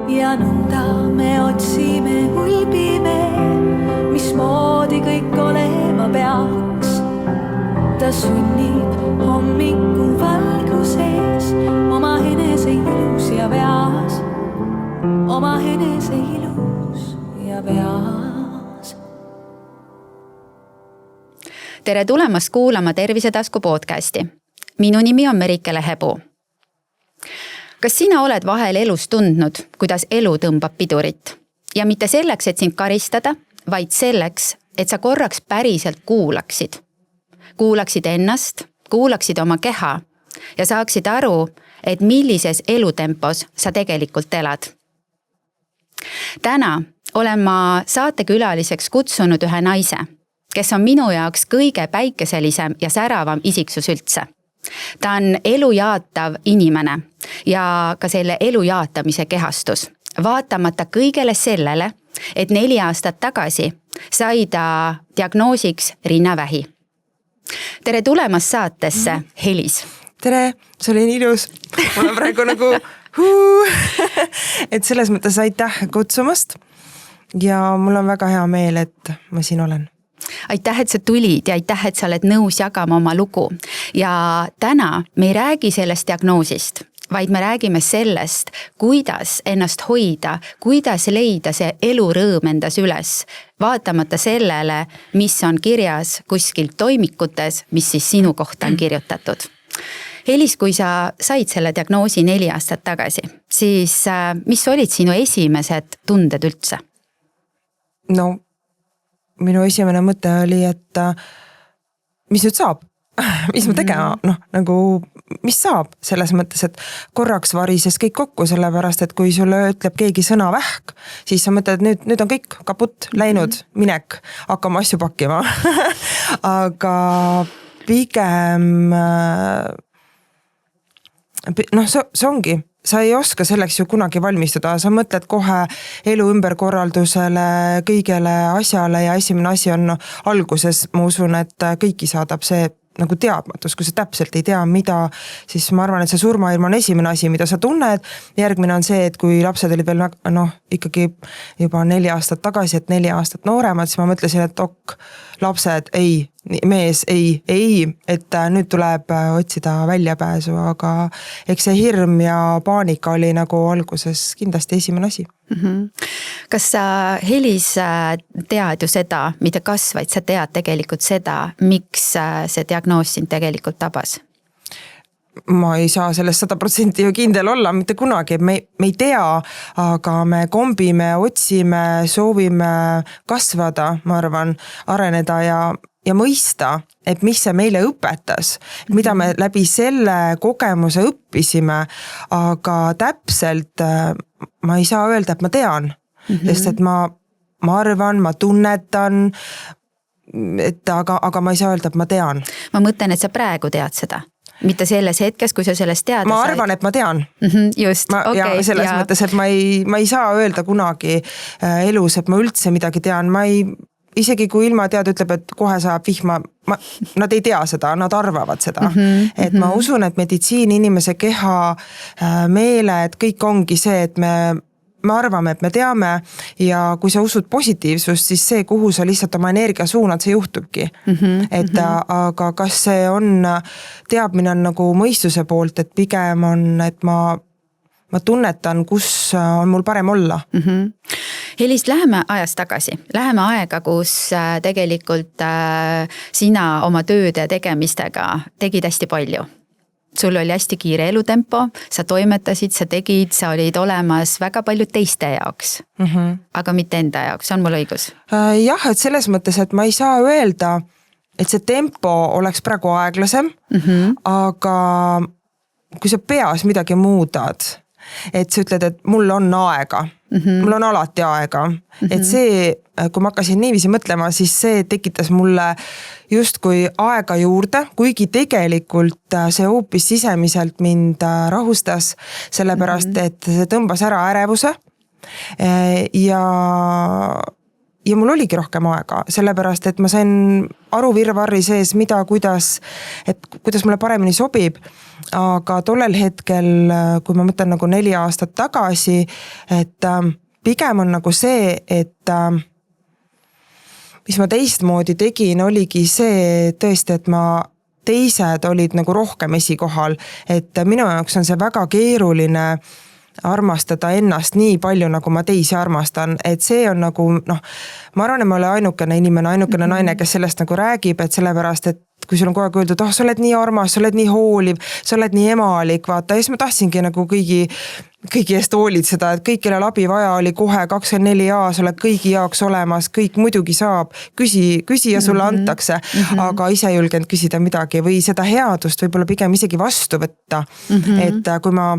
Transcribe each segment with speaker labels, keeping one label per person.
Speaker 1: ja nõnda me otsime, hulbime, mismoodi kõik olema peaks. Ta sünnib hommiku valguses, oma enese ilus ja veas, oma enese ilus ja veas.
Speaker 2: Tere tulemast kuulama Tervisetasku podcasti. Minu nimi on Merike Lehepuu. Kas sina oled vahel elus tundnud, kuidas elu tõmbab pidurit? Ja mitte selleks, et sind karistada, vaid selleks, et sa korraks päriselt kuulaksid. Kuulaksid ennast, kuulaksid oma keha ja saaksid aru, et millises elutempos sa tegelikult elad. Täna olen ma saatekülaliseks kutsunud ühe naise, kes on minu jaoks kõige päikeselisem ja säravam isiksus üldse. Ta on elu jaatav inimene ja ka selle elu jaatamise kehastus. Vaatamata kõigele sellele, et 4 aastat tagasi sai ta diagnoosiks rinnavähi. Tere tulemast saatesse, Helis.
Speaker 3: Tere, see oli nii ilus. Mul on praegu nagu et selles mõttes aitäh kutsumast ja mul on väga hea meel, et ma siin olen.
Speaker 2: Aitäh, et sa tulid ja aitäh, et sa oled nõus jagama oma lugu. Ja täna me ei räägi sellest diagnoosist, vaid me räägime sellest, kuidas ennast hoida, kuidas leida see elurõõm endas üles, vaatamata sellele, mis on kirjas kuskil toimikutes, mis siis sinu kohta on kirjutatud. Helis, kui sa said selle diagnoosi 4 aastat tagasi, siis mis olid sinu esimesed tunded üldse?
Speaker 3: No, minu esimene mõte oli, et mis nüüd saab? Mis ma tegema? Nagu, mis saab selles mõttes, et korraks varises kõik kokku, sellepärast, et kui sulle ütleb keegi sõna vähk, siis sa mõtled, et nüüd on kõik kaput, läinud, minek, hakkama asju pakkima. Aga pigem, see ongi. Sa ei oska selleks ju kunagi valmistuda, sa mõtled kohe elu ümberkorraldusele, kõigele asjale ja esimene asi on alguses, ma usun, et kõiki saadab see nagu teadmatus, kui sa täpselt ei tea, mida, siis ma arvan, et see surmahirm on esimene asi, mida sa tunned. Järgmine on see, et kui lapsed olid veel ikkagi juba 4 aastat tagasi, et 4 aastat nooremad, siis ma mõtlesin, et lapsed ei, mees ei, et nüüd tuleb otsida väljapääsu, aga eks see hirm ja paanika oli nagu alguses kindlasti esimene asi.
Speaker 2: Kas sa, Helis, tead ju seda, mida kasvaid, sa tead tegelikult seda, miks see diagnoos sind tegelikult tabas?
Speaker 3: Ma ei saa sellest 100% ju kindel olla, mitte kunagi, me ei tea, aga me kombime, otsime, soovime kasvada, ma arvan, areneda ja mõista, et mis see meile õpetas, mida me läbi selle kogemuse õppisime, aga täpselt ma ei saa öelda, et ma tean, sest et ma arvan, ma tunnetan, aga ma ei saa öelda, et ma tean.
Speaker 2: Ma mõtlen, et sa praegu tead seda. Mitte selles hetkes, kui sa sellest teada
Speaker 3: ma arvan, et ma tean.
Speaker 2: Just, okei.
Speaker 3: Ja selles mõttes, et ma ei saa öelda kunagi elus, et ma üldse midagi tean. Isegi kui ilmatead ütleb, et kohe saab vihma, nad ei tea seda, nad arvavad seda. Et ma usun, et meditsiin, inimese keha, meele, et kõik ongi see, et me arvame, et me teame ja kui sa usud positiivsust, siis see, kuhu sa lihtsalt oma energia suunad, see juhtubki. Aga kas see on, teadmine on nagu mõistuse poolt, et pigem on, et ma tunnetan, kus on mul parem olla.
Speaker 2: Helis, läheme ajas tagasi. Läheme aega, kus tegelikult sina oma tööde ja tegemistega tegid hästi palju. Sul oli hästi kiire elutempo, sa toimetasid, sa tegid, sa olid olemas väga palju teiste jaoks, aga mitte enda jaoks, on mul õigus?
Speaker 3: Jah, et selles mõttes, et ma ei saa öelda, et see tempo oleks praegu aeglasem, aga kui sa peas midagi muudad, et sa ütled, et mul on aega, mul on alati aega, et see, kui ma hakkasin niiviisi mõtlema, siis see tekitas mulle justkui aega juurde, kuigi tegelikult see hoopis sisemiselt mind rahustas, sellepärast, et see tõmbas ära ärevuse ja mul oligi rohkem aega, sellepärast, et ma sain aru virvarri sees, mida, kuidas mulle paremini sobib, aga tollel hetkel, kui ma mõtlen nagu 4 aastat tagasi, et pigem on nagu see, et mis ma teistmoodi tegin, oligi see tõesti, et teised olid nagu rohkem esikohal, et minu jaoks on see väga keeruline armastada ennast nii palju, nagu ma teisi armastan, et see on nagu ma arvan, et ma olen ainukene inimene, ainukene naine, kes sellest nagu räägib, et sellepärast, et kui sul on kogu aeg öeldud, sa oled nii armas, sa oled nii hooliv, sa oled nii emalik, vaata, ja siis ma tahtsingi nagu kõigi eest hoolitseda, et kõik, kellel abi vaja oli kohe 24A, sa oled kõigi jaoks olemas, kõik muidugi saab, küsi ja sulle antakse, aga ise ei julgenud küsida midagi või seda headust võib-olla pigem isegi vastu võtta. Et kui ma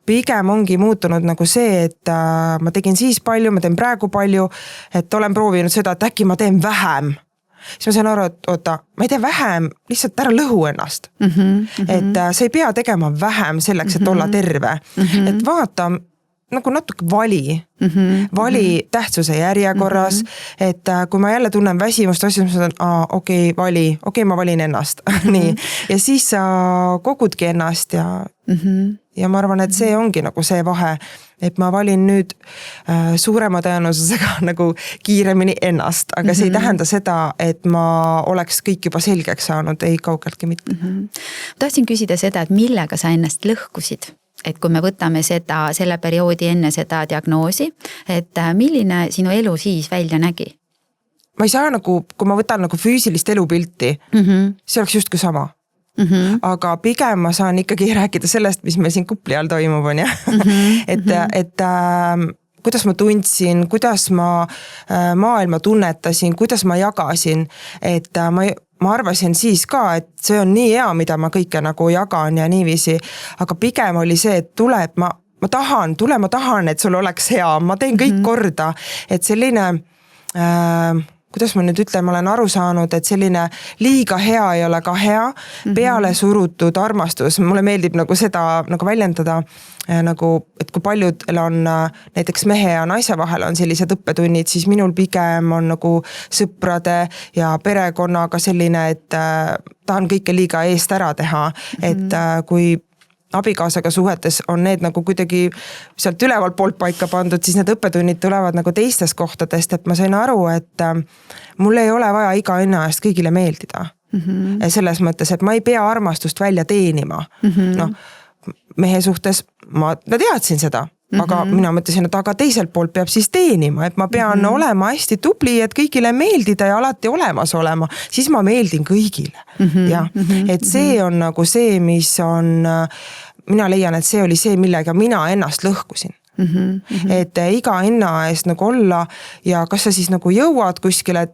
Speaker 3: pigem ongi muutunud nagu see, et ma tegin siis palju, ma teen praegu palju, et olen proovinud seda, et äkki ma teen vähem. Siis ma sain aru, et oota, ma ei tee vähem, lihtsalt ära lõhu ennast. Et sa ei pea tegema vähem selleks, et olla terve. Et vaata, nagu natuke vali tähtsuse järjekorras, et kui ma jälle tunnen väsimust, siis ma sain, ma valin ennast. Nii. Ja siis sa kogudki ennast ja ma arvan, et see ongi nagu see vahe, et ma valin nüüd suurema tõenäosusega nagu kiiremini ennast, aga see ei tähenda seda, et ma oleks kõik juba selgeks saanud, ei kaugeltki mitte.
Speaker 2: Tahtsin küsida seda, et millega sa ennast lõhkusid? Et kui me võtame selle perioodi enne seda diagnoosi, et milline sinu elu siis välja nägi?
Speaker 3: Ma ei saa nagu, kui ma võtan nagu füüsilist elupilti, see oleks justkui sama. Aga pigem ma saan ikkagi rääkida sellest, mis meil siin Kupli all toimub on, ja? Et kuidas ma tundsin, kuidas ma maailma tunnetasin, kuidas ma jagasin, et ma arvasin siis ka, et see on nii hea, mida ma kõike nagu jagan ja niiviisi, aga pigem oli see, et ma tahan, et sul oleks hea, ma teen kõik korda, et selline kuidas ma nüüd ütlen, ma olen aru saanud, et selline liiga hea ei ole ka hea, peale surutud armastus, mulle meeldib nagu seda nagu väljendada, nagu, et kui paljud on näiteks mehe ja naise vahel on sellised õppetunnid, siis minul pigem on nagu sõprade ja perekonnaga selline, et tahan kõike liiga eest ära teha, et kui abikaasaga suhetes on need nagu kuidagi sealt ülevalt poolt paika pandud, siis need õppetunnid tulevad nagu teistest kohtadest, et ma sain aru, et mul ei ole vaja iga hinna eest kõigile meeldida. Selles mõttes, et ma ei pea armastust välja teenima. Mehe suhtes ma teadsin seda, aga mina mõtlesin, et aga teiselt poolt peab siis teenima, et ma pean olema hästi tubli, et kõigile meeldida ja alati olemas olema, siis ma meeldin kõigile. Et see on nagu see, mis on, mina leian, et see oli see, millega mina ennast lõhkusin. Et iga hinna eest nagu olla ja kas sa siis nagu jõuad kuskile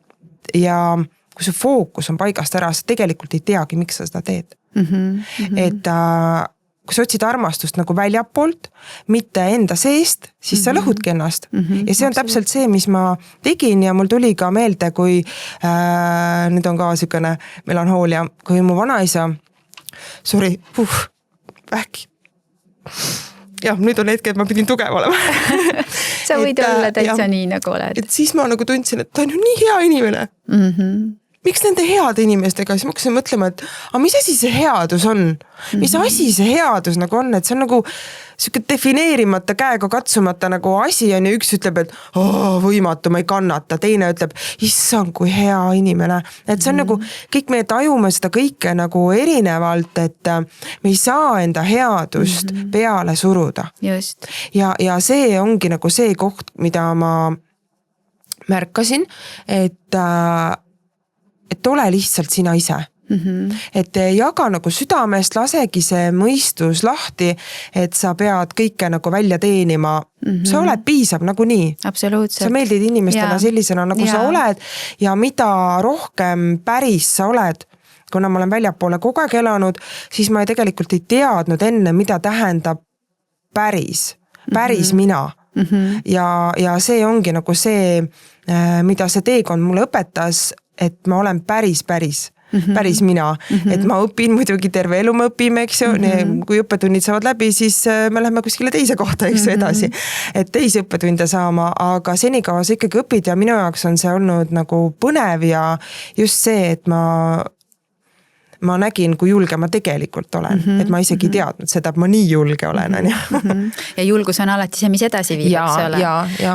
Speaker 3: ja kui su fookus on paigast ära, sa tegelikult ei teagi, miks sa seda teed. Et kui sa otsid armastust nagu väljapoolt, mitte enda seest, siis sa lõhudki ennast. Ja see on täpselt see, mis ma tegin ja mul tuli ka meelde, kui nüüd on ka sükene melanhoolia, kui mu vanaisa, vähki. Jah, nüüd on hetke, et ma pidin tugev olema.
Speaker 2: Sa võid olla täitsa nii, nagu oled.
Speaker 3: Et siis ma nagu tundsin, et ta on ju nii hea inimene. Miks nende heade inimestega, siis ma hakkasin mõtlema, et mis asi see headus on? Mis asi see headus nagu on? Et see on nagu siuke defineerimata, käega katsumata nagu asi on ja üks ütleb, et võimatu, ma ei kannata. Teine ütleb, issand, kui hea inimene. Et see on nagu, kõik me tajume seda kõike nagu erinevalt, et me ei saa enda headust peale suruda.
Speaker 2: Just.
Speaker 3: Ja see ongi nagu see koht, mida ma märkasin, et ole lihtsalt sina ise. Et jaga nagu südamest, lasegi see mõistus lahti, et sa pead kõike nagu välja teenima. Sa oled piisav nagu nii.
Speaker 2: Absoluutselt.
Speaker 3: Sa meeldid inimestele sellisena, nagu sa oled ja mida rohkem päris sa oled, kuna ma olen väljapoole kogu aeg elanud, siis ma tegelikult ei teadnud enne, mida tähendab päris mina. Ja see ongi nagu see, mida see teekond mulle õpetas, et ma olen päris. päris mina, et ma õpin muidugi terve elu, me õpime, eks ju, kui õppetunnid saavad läbi, siis me läheme kuskile teise kohta, eks ju, edasi, et teisi õppetunde saama, aga senikaua sa ikkagi õpid ja minu jaoks on see olnud nagu põnev ja just see, et ma nägin, kui julge ma tegelikult olen, et ma isegi teadnud seda, et ma nii julge olen.
Speaker 2: Ja julgus on alati see, mis edasi viib, eks ole.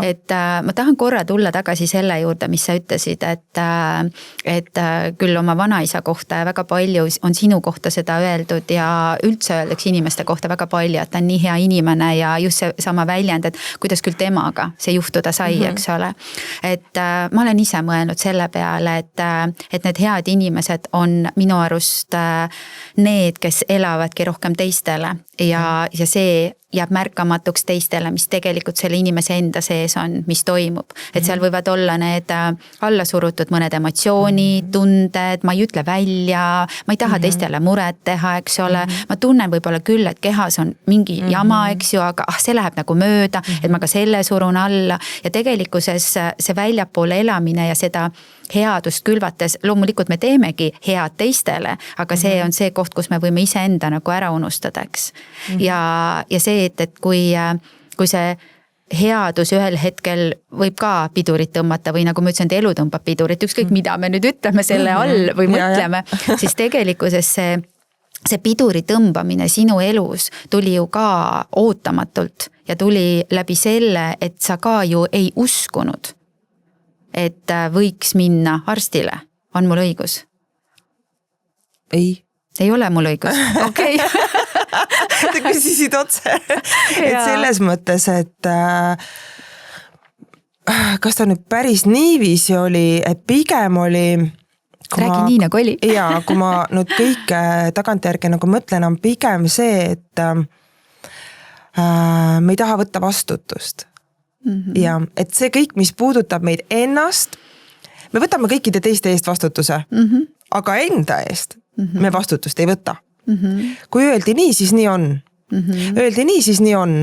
Speaker 2: Et ma tahan korra tulla tagasi selle juurde, mis sa ütlesid, et küll oma vanaisa kohta ja väga palju on sinu kohta seda öeldud ja üldse öeldakse inimeste kohta väga palju, et ta on nii hea inimene ja just see sama väljend, et kuidas küll temaga see juhtuda sai, eks ole. Et ma olen ise mõelnud selle peale, et need head inimesed on minu arust need, kes elavadki rohkem teistele ja see jääb märkamatuks teistele, mis tegelikult selle inimese enda sees on, mis toimub. Et seal võivad olla need alla surutud mõned emotsioonid, tunded, ma ei ütle välja, ma ei taha teistele muret teha, eks ole. Ma tunnen võib-olla küll, et kehas on mingi jama, eks ju, aga see läheb nagu mööda, et ma ka selle surun alla ja tegelikkuses see väljapoole elamine ja seda headust külvates, loomulikult me teemegi head teistele, aga see on see koht, kus me võime iseenda nagu ära unustada, eks. Ja see, et kui see headus ühel hetkel võib ka pidurit tõmmata või nagu ma ütlesin, et elu tõmbab pidurit, ükskõik mida me nüüd ütleme selle all või mõtleme, siis tegelikkuses see piduri tõmbamine sinu elus tuli ju ka ootamatult ja tuli läbi selle, et sa ka ju ei uskunud, et võiks minna arstile. On mul õigus? Ei ole mul õigus? Okei.
Speaker 3: Te küsisid otse. Et selles mõttes, et kas ta nüüd päris niiviisi oli, et pigem oli
Speaker 2: räägi nii nagu oli.
Speaker 3: Ja kui ma nüüd kõik tagantjärgi nagu mõtlen, on pigem see, et me ei taha võtta vastutust. Ja et see kõik, mis puudutab meid ennast, me võtame kõikide teiste eest vastutuse, aga enda eest me vastutust ei võta. Kui öeldi nii, siis nii on. Öeldi nii, siis nii on,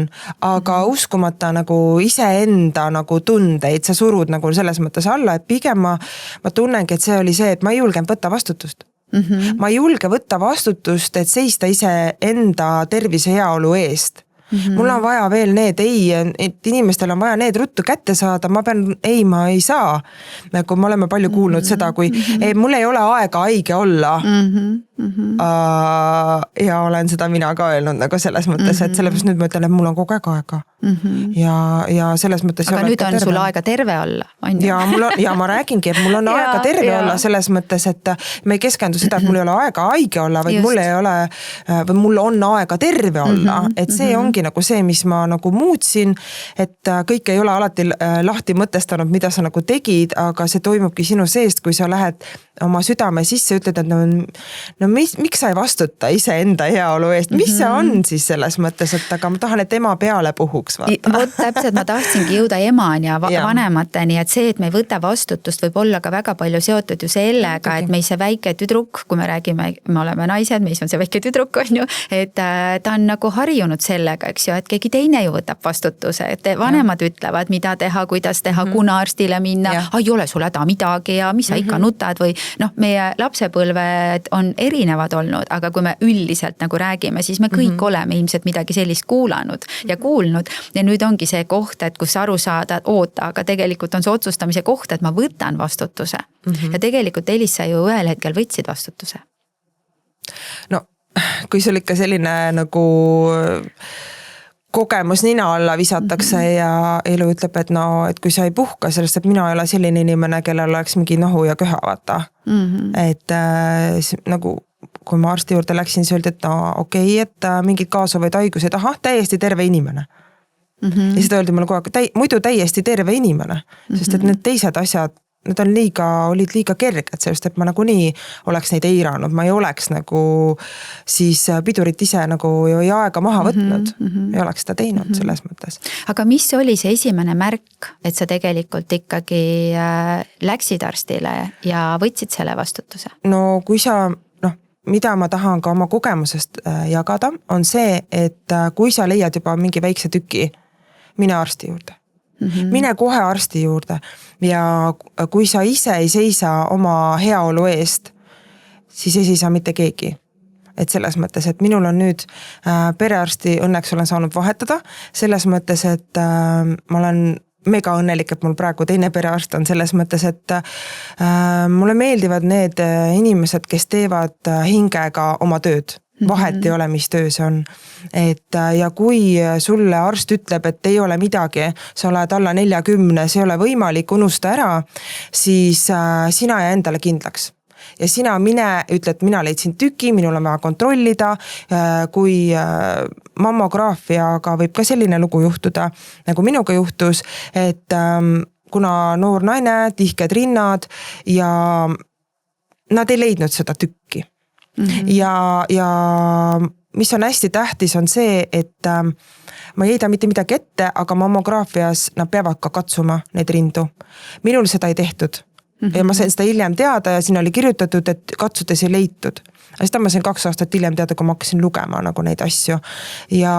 Speaker 3: aga uskumata nagu iseenda nagu tundeid, sa surud nagu selles mõttes alla, et pigem ma tunnengi, et see oli see, et ma ei julgenud võtta vastutust. Ma ei julge võtta vastutust, et seista ise enda tervise heaolu eest. Mul on vaja veel need, et inimestel on vaja need ruttu kätte saada, ma ei saa. Nagu me oleme palju kuulnud seda, kui mul ei ole aega haige olla. Ja olen seda mina ka öelnud nagu selles mõttes, et sellepärast nüüd ma ütlen, et mul on kogu aega. Ja selles mõttes
Speaker 2: aga nüüd on sul aega terve olla, on ju?
Speaker 3: Ja ma räägingi, et mul on aega terve olla selles mõttes, et me ei keskendu seda, et mul ei ole aega haige olla, vaid mul on aega terve olla, et see ongi nagu see, mis ma nagu muutsin, et kõik ei ole alati lahti mõtestanud, mida sa nagu tegid, aga see toimubki sinu seest, kui sa lähed oma südame sisse, ütled, et miks sa ei vastuta ise enda heaolu eest, mis see on siis selles mõttes, et aga ma tahan, et ema peale puhuks.
Speaker 2: Vot täpselt, ma tahtsingi jõuda emani ja vanemateni, et see, et me ei võta vastutust, võib olla ka väga palju seotud ju sellega, et meis see väike tüdruk, kui me räägime, me oleme naised, meis on see väike tüdruk, on ju, et ta on nagu harjunud sellega, eks ju, et keegi teine ju võtab vastutuse, et vanemad ütlevad, mida teha, kuidas teha, kuna arstile minna, ei ole sul häda midagi ja mis sa ikka nutad või meie lapsepõlved on erinevad olnud, aga kui me üldiselt nagu räägime, siis me kõik oleme ilmselt midagi sellist kuulanud ja kuulnud ja nüüd ongi see koht, et kus aru saada, oota, aga tegelikult on see otsustamise koht, et ma võtan vastutuse ja tegelikult Elis, sa ju ühel hetkel võtsid vastutuse.
Speaker 3: No, kui sul ikka selline nagu kogemus nina alla visatakse ja elu ütleb, et et kui sa ei puhka sellest, et mina ei ole selline inimene, kellel oleks mingi nohu ja köha, vaata. Et nagu kui ma arsti juurde läksin, siis öeldi, et okei, et mingid kaasuvaid haigused, täiesti terve inimene. Ja seda öeldi mulle kogu aeg, muidu täiesti terve inimene, sest et need teised asjad, need olid liiga kerged, sellest, et ma nagu nii oleks neid eiranud, ma ei oleks nagu siis pidurit ise nagu ei aega maha võtnud, ei oleks seda teinud selles mõttes.
Speaker 2: Aga mis oli see esimene märk, et sa tegelikult ikkagi läksid arstile ja võtsid selle vastutuse?
Speaker 3: No kui sa, mida ma tahan ka oma kogemusest jagada, on see, et kui sa leiad juba mingi väikse tüki, mine arsti juurde. Mine kohe arsti juurde ja kui sa ise ei seisa oma heaolu eest, siis ei seisa mitte keegi. Et selles mõttes, et minul on nüüd perearsti õnneks olen saanud vahetada, selles mõttes, et ma olen mega õnnelik, et mul praegu teine perearst on selles mõttes, et mulle meeldivad need inimesed, kes teevad hingega oma tööd. Vahet ei ole, mis töö see on. Et ja kui sulle arst ütleb, et ei ole midagi, sa oled alla 40, see ei ole võimalik, unusta ära, siis sina ja endale kindlaks. Ja sina mine, ütled, mina leidsin tüki, minul on vaja kontrollida, kui mammograafiaga võib ka selline lugu juhtuda, nagu minuga juhtus, et kuna noor naine, tihked rinnad ja nad ei leidnud seda tükki. Ja mis on hästi tähtis on see, et ma ei heida mitte midagi ette, aga mammograafias nad peavad ka katsuma neid rindu. Minul seda ei tehtud. Ja ma sain seda hiljem teada ja siin oli kirjutatud, et katsudes ei leitud. Seda ma sain 2 aastat hiljem teada, kui ma hakkasin lugema nagu neid asju. Ja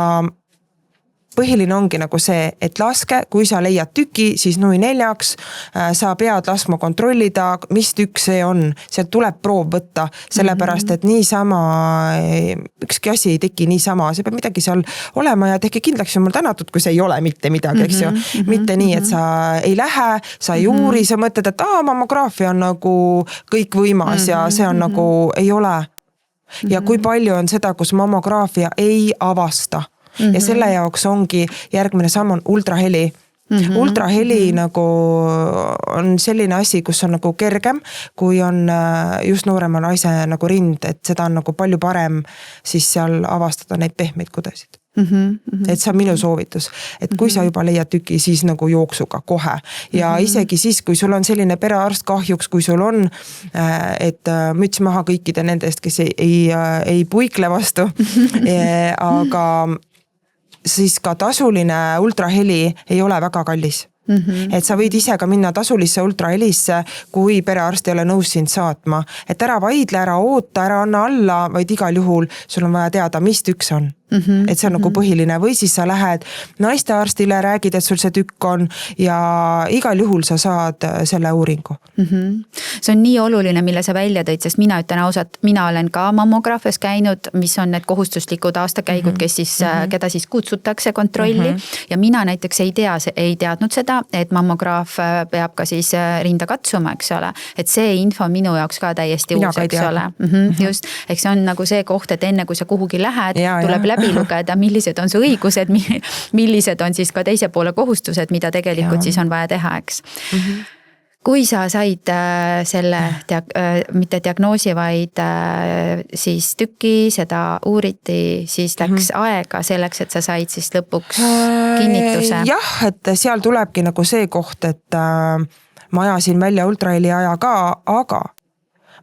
Speaker 3: põhiline ongi nagu see, et laske, kui sa leiad tüki, siis nui 4, sa pead laskma kontrollida, mis tükk see on. Sealt tuleb proov võtta, sellepärast, et niisama, ükski asi ei teki niisama, see peab midagi seal olema ja tehke kindlaks ju mul tänatud, kui see ei ole mitte midagi, eks ju. Mitte nii, et sa ei lähe, sa ei uuri, sa mõtled, et mammograafia on nagu kõik võimas ja see on nagu, ei ole. Ja kui palju on seda, kus mammograafia ei avasta. Ja selle jaoks ongi järgmine samm on ultraheli. Ultraheli nagu on selline asi, kus on nagu kergem, kui on just noorema naise nagu rind, et seda on nagu palju parem siis seal avastada neid pehmeid kudesid. Et see on minu soovitus, et kui sa juba leiad tüki, siis nagu jooksuga kohe ja isegi siis, kui sul on selline perearst kahjuks, kui sul on, et müts maha kõikide nendest, kes ei puikle vastu, aga siis ka tasuline ultraheli ei ole väga kallis. Et sa võid ise ka minna tasulisse ultrahelisse, kui perearst ei ole nõus sind saatma. Et ära vaidle, ära oota, ära anna alla, vaid igal juhul sul on vaja teada, mis tükk on. Et see on nagu põhiline või siis sa lähed naistearstile, räägid, et sul see tükk on ja igal juhul sa saad selle uuringu.
Speaker 2: See on nii oluline, mille sa välja tõid, sest mina ütlen ausalt, mina olen ka mammograafias käinud, mis on need kohustuslikud aastakäigud, kes siis, keda siis kutsutakse kontrolli ja mina näiteks ei teadnud seda, et mammograaf peab ka siis rinda katsuma, eks ole, et see info minu jaoks ka täiesti uus, eks ole. Just, eks see on nagu see koht, et enne kui sa kuhugi lähed, tuleb läbi lugeda, millised on su õigused, millised on siis ka teise poole kohustused, mida tegelikult siis on vaja teha, eks. Kui sa said selle, mitte diagnoosi, vaid siis tüki, seda uuriti, siis läks aega selleks, et sa said siis lõpuks kinnituse.
Speaker 3: Jah, et seal tulebki nagu see koht, et ma ajasin välja ultraheli aja ka, aga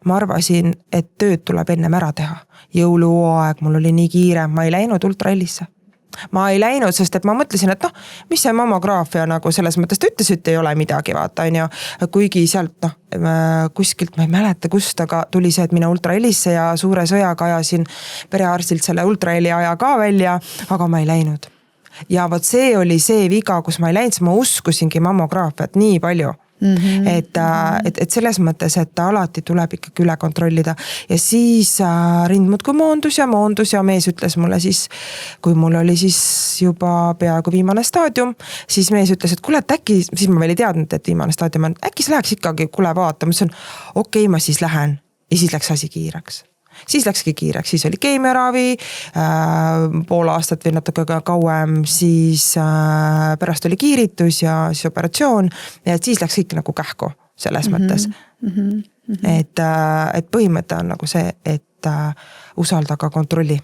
Speaker 3: ma arvasin, et tööd tuleb ennem ära teha. Jõuluaeg, mul oli nii kiire, ma ei läinud ultrahelisse. Ma ei läinud, sest et ma mõtlesin, et mis see mammograafia nagu selles mõttes, ta ütles, et ei ole midagi, vaata, on ju. Kuigi sealt, kuskilt, ma ei mäleta kust, aga tuli see, et mine ultrahelisse ja suure sõjaga ajasin perearstilt selle ultraheli aja ka välja, aga ma ei läinud. Ja võt see oli see viga, kus ma ei läinud, ma uskusingi mammograafiat nii palju. Et selles mõttes, et alati tuleb ikkagi üle kontrollida ja siis rind muudkui moondus ja mees ütles mulle siis, kui mul oli siis juba peaaegu viimane staadium, siis mees ütles, et kuule, et äkki, siis ma veel ei teadnud, et viimane staadium on, äkki sa läheks ikkagi, kuule vaata, ma ütlesin, okei, ma siis lähen ja siis läks asi kiireks. Siis läkski kiireks, siis oli keemiaravi, pool aastat või natuke kauem, siis pärast oli kiiritus ja siis operatsioon ja siis läks kõik nagu kähku selles mõttes. Et põhimõte on nagu see, et usalda ka kontrolli.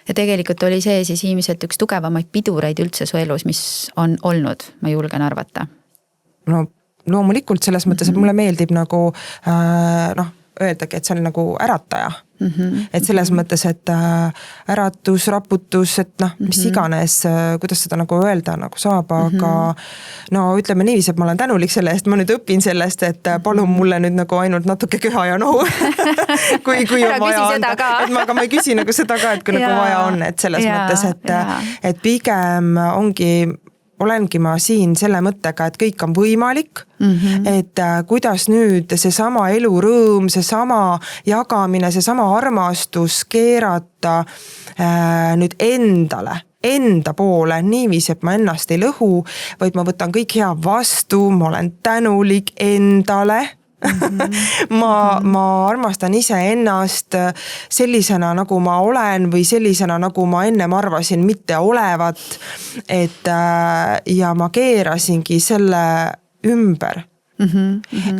Speaker 2: Ja tegelikult oli see siis ilmselt üks tugevamaid pidureid üldse su elus, mis on olnud, ma julgen arvata.
Speaker 3: No loomulikult selles mõttes, et mulle meeldib nagu öeldagi, et see on nagu ärataja. Et selles mõttes, et äratus, raputus, et mis iganes, kuidas seda nagu öelda nagu saab, aga no ütleme niiviisi, et ma olen tänulik selle eest, ma nüüd õpin sellest, et palun mulle nüüd nagu ainult natuke köha ja nohu, kui on vaja anda. Aga ma ei küsi nagu seda ka, et kui nagu vaja on, et selles mõttes, et pigem ongi olengi ma siin selle mõttega, et kõik on võimalik, et kuidas nüüd seesama elurõõm, seesama jagamine, seesama armastus keerata nüüd enda poole niiviisi, et ma ennast ei lõhu, vaid ma võtan kõik hea vastu, ma olen tänulik endale. ma armastan iseennast sellisena, nagu ma olen või sellisena, nagu ma ennem arvasin mitte olevat, et ja ma keerasingi selle ümber.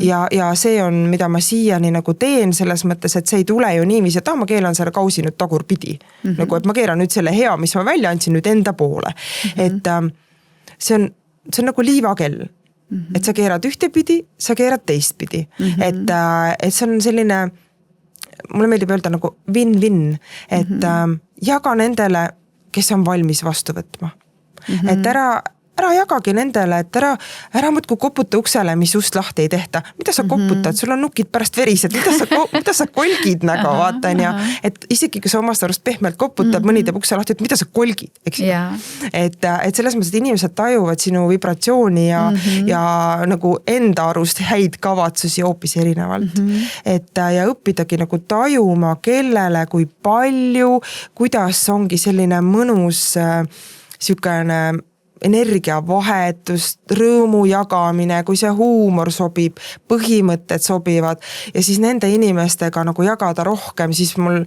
Speaker 3: Ja see on, mida ma siiani nagu teen selles mõttes, et see ei tule ju niiviisi, et ma keeran selle kausi nüüd tagurpidi. Nagu, et ma keeran nüüd selle hea, mis ma välja andsin nüüd enda poole. Et see on nagu liivakell. Et sa keerad ühtepidi, sa keerad teistpidi. Et see on selline, mulle meeldib öelda nagu win-win, et jaga nendele, kes on valmis vastu võtma. Et ära jagagi nendele, et ära muudku koputa uksele, mis ust lahti ei tehta. Mida sa koputad? Sul on nukid pärast verised. Mida sa kolgid nagu, vaatan ja et isegi kui sa omast arust pehmelt koputad, mõni teeb ukse lahti, et mida sa kolgid, eks? Et selles mõttes, et inimesed tajuvad sinu vibratsiooni ja nagu enda arust häid kavatsusi hoopis erinevalt. Et ja õppidagi nagu tajuma, kellele, kui palju, kuidas ongi selline mõnus sükene energiavahetus, rõõmu jagamine, kui see huumor sobib, põhimõtted sobivad ja siis nende inimestega nagu jagada rohkem, siis mul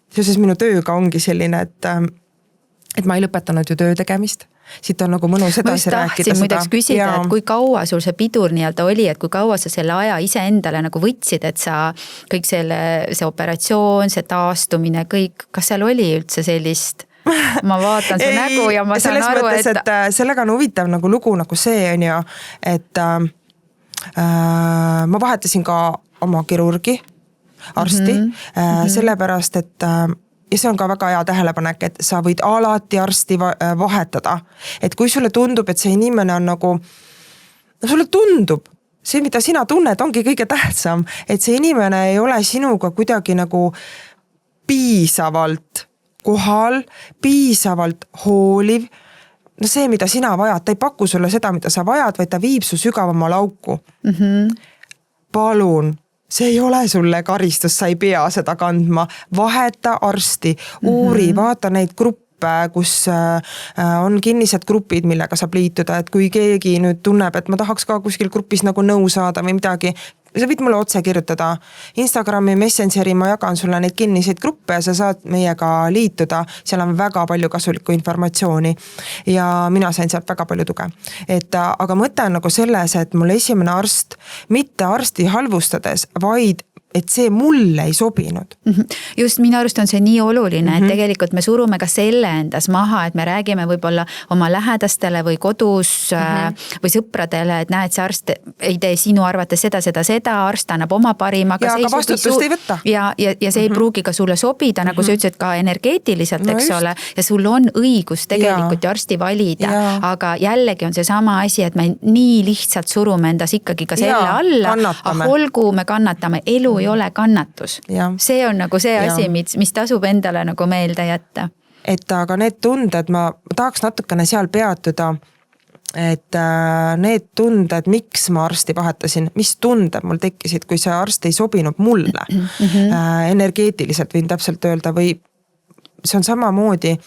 Speaker 3: seoses minu tööga ongi selline, et ma ei lõpetanud ju töö tegemist. Siit on nagu mõnus edasi rääkida seda.
Speaker 2: Ma just tahtsin muideks küsida, et kui kaua sul see pidur nii-öelda oli, et kui kaua sa selle aja ise endale nagu võtsid, et sa kõik see operatsioon, see taastumine, kõik, kas seal oli üldse sellist? Ma vaatan su nägu ja ma saan aru,
Speaker 3: mõttes, et sellega on huvitav nagu lugu nagu see on ju, et ma vahetasin ka oma kirurgi, arsti, sellepärast, et ja see on ka väga hea tähelepanek, et sa võid alati arsti vahetada. Et kui sulle tundub, et see inimene on nagu, sulle tundub, see, mida sina tunned, ongi kõige tähtsam, et see inimene ei ole sinuga kuidagi nagu piisavalt kohal, piisavalt hooliv, no see, mida sina vajad, ta ei paku sulle seda, mida sa vajad, vaid ta viib su sügavama lauku. Palun, see ei ole sulle karistus, sa ei pea seda kandma, vaheta arsti, uuri, vaata neid gruppe, kus on kinnised grupid, millega saab liituda, et kui keegi nüüd tunneb, et ma tahaks ka kuskil grupis nagu nõu saada või midagi, sa võid mulle otse kirjutada. Instagrami Messengeri ma jagan sulle neid kinniseid gruppe ja sa saad meiega liituda. Seal on väga palju kasulikku informatsiooni ja mina sain sealt väga palju tuge. Aga mõte on nagu selles, et mul esimene arst, mitte arsti halvustades, vaid et see mulle ei sobinud.
Speaker 2: Just minu arust on see nii oluline, et tegelikult me surume ka selle endas maha, et me räägime võib-olla oma lähedastele või kodus või sõpradele, et näed, see arst ei tee sinu arvates seda, arst annab oma parima.
Speaker 3: Ja aga vastutust ei võtta.
Speaker 2: Ja see ei pruugi ka sulle sobida, nagu sa ütlesid ka energeetiliselt, eks ole, ja sul on õigus tegelikult ju arsti valida, aga jällegi on see sama asi, et me nii lihtsalt surume endas ikkagi ka selle alla, olgu me kannatame, elu ei ole kannatus. See on nagu see asi, mis tasub endale nagu meelde jätta.
Speaker 3: Et aga need tunded, ma tahaks natukene seal peatuda, et need tunded, miks ma arsti vahetasin, mis tunded mul tekkisid, kui see arst ei sobinud mulle. Energeetiliselt võin täpselt öelda või see on samamoodi,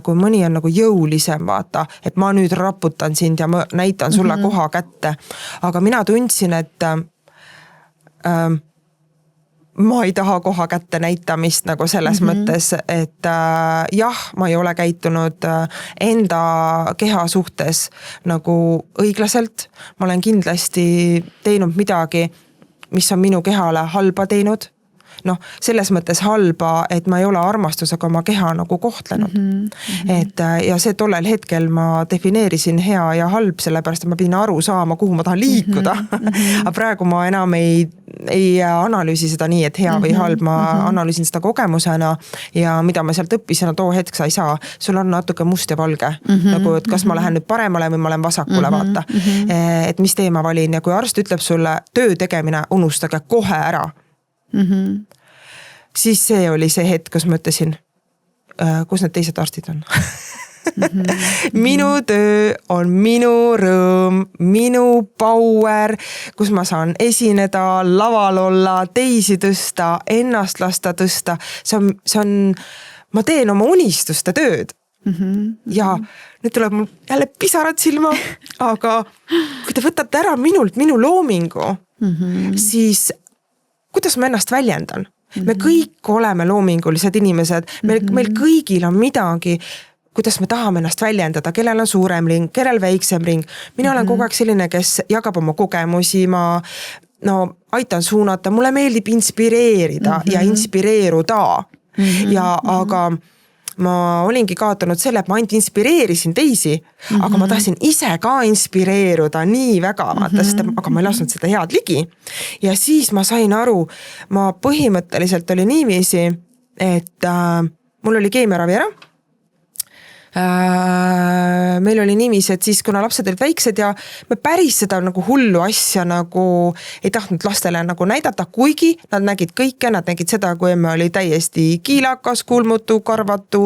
Speaker 3: kui mõni on nagu jõulisem, vaata, et ma nüüd raputan sind ja ma näitan sulle koha kätte. Aga mina tundsin, et ma ei taha koha kätte näitamist nagu selles mõttes, et jah, ma ei ole käitunud enda keha suhtes nagu õiglaselt. Ma olen kindlasti teinud midagi, mis on minu kehale halba teinud. Noh, selles mõttes halba, et ma ei ole armastusega oma keha nagu kohtlenud. Et, ja see tollel hetkel ma defineerisin hea ja halb, sellepärast, et ma pidin aru saama, kuhu ma tahan liikuda. Aga praegu ma enam ei analüüsi seda nii, et hea või halb, ma analüüsin seda kogemusena ja mida ma sealt õppisin, too hetk sa ei saa. Sul on natuke must ja valge, nagu, et kas ma lähen nüüd paremale või ma lähen vasakule, vaata. Et mis tee ma valin ja kui arst ütleb sulle töö tegemine, unustage kohe ära. Siis see oli see hetk, kus ma ütlesin, kus need teised arstid on. minu töö on minu rõõm, minu power, kus ma saan esineda, laval olla, teisi tõsta, ennast lasta tõsta. See on, ma teen oma unistuste tööd. Ja nüüd tuleb mul jälle pisarad silma, aga kui te võtate ära minult minu loomingu, siis kuidas ma ennast väljendan? Me kõik oleme loomingulised inimesed, meil kõigil on midagi, kuidas me tahame ennast väljendada, kellel on suurem ring, kellel väiksem ring. Mina olen kogu aeg selline, kes jagab oma kogemusi, ma aitan suunata, mulle meeldib inspireerida ja inspireeruda. Ja aga ma olingi kaotanud selle, et ma ainult inspireerisin teisi, aga ma tahtsin ise ka inspireeruda nii väga, aga ma ei lasknud seda head ligi. Ja siis ma sain aru, ma põhimõtteliselt oli niiviisi, et mul oli keemiaravi ära. Meil oli niiviisi, et siis kuna lapsed olid väiksed ja me päris seda nagu hullu asja nagu ei tahtnud lastele nagu näidata, kuigi nad nägid kõike, nad nägid seda, kui emme oli täiesti kiilakas, kuulmutu, karvatu,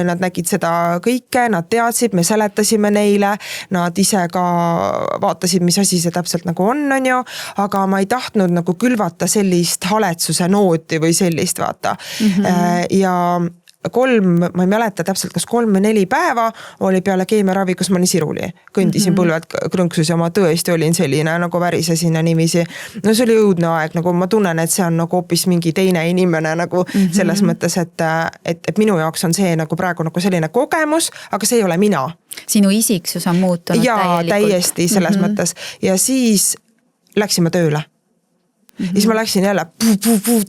Speaker 3: nad nägid seda kõike, nad teadsid, me seletasime neile, nad ise ka vaatasid, mis asi see täpselt nagu on ju, aga ma ei tahtnud nagu külvata sellist haletsuse nooti või sellist, vaata. Ja 3, ma ei mäleta täpselt, kas 3 või 4 päeva oli peale keemiaravi, kus ma nii siruli. Kõndisin põlved krõnksus ja ma tõesti olin selline nagu värisesin ja niiviisi. No see oli õudne aeg, nagu ma tunnen, et see on nagu hoopis mingi teine inimene nagu selles mõttes, et minu jaoks on see nagu praegu nagu selline kogemus, aga see ei ole mina.
Speaker 2: Sinu isiksus on muutunud täielikult.
Speaker 3: Ja täiesti selles mõttes. Ja siis läksime tööle. Siis ma läksin jälle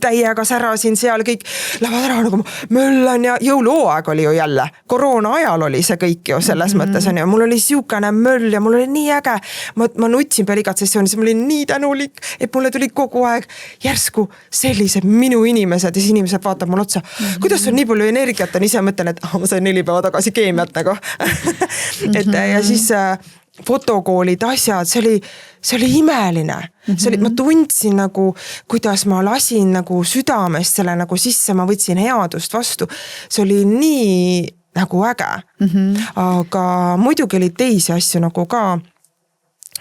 Speaker 3: täiega särasin seal, kõik lähevad ära nagu möllan ja jõuluhooaeg oli ju jälle. Koroona ajal oli see kõik ju selles mõttes on ju. Mul oli siukene möll ja mul oli nii äge. Ma nutsin peale igat sessioonis ja mul oli nii tänulik, et mulle tuli kogu aeg järsku sellised minu inimesed ja siis inimesed vaatab mul otsa. Kuidas on nii palju energiat, on ise mõtlen, et ma sain 4 päeva tagasi keemiat nagu. Ja siis fotokoolid, asjad, see oli imeline. Ma tundsin nagu, kuidas ma lasin nagu südamest selle nagu sisse, ma võtsin headust vastu. See oli nii nagu äge. Aga muidugi oli teisi asju nagu ka,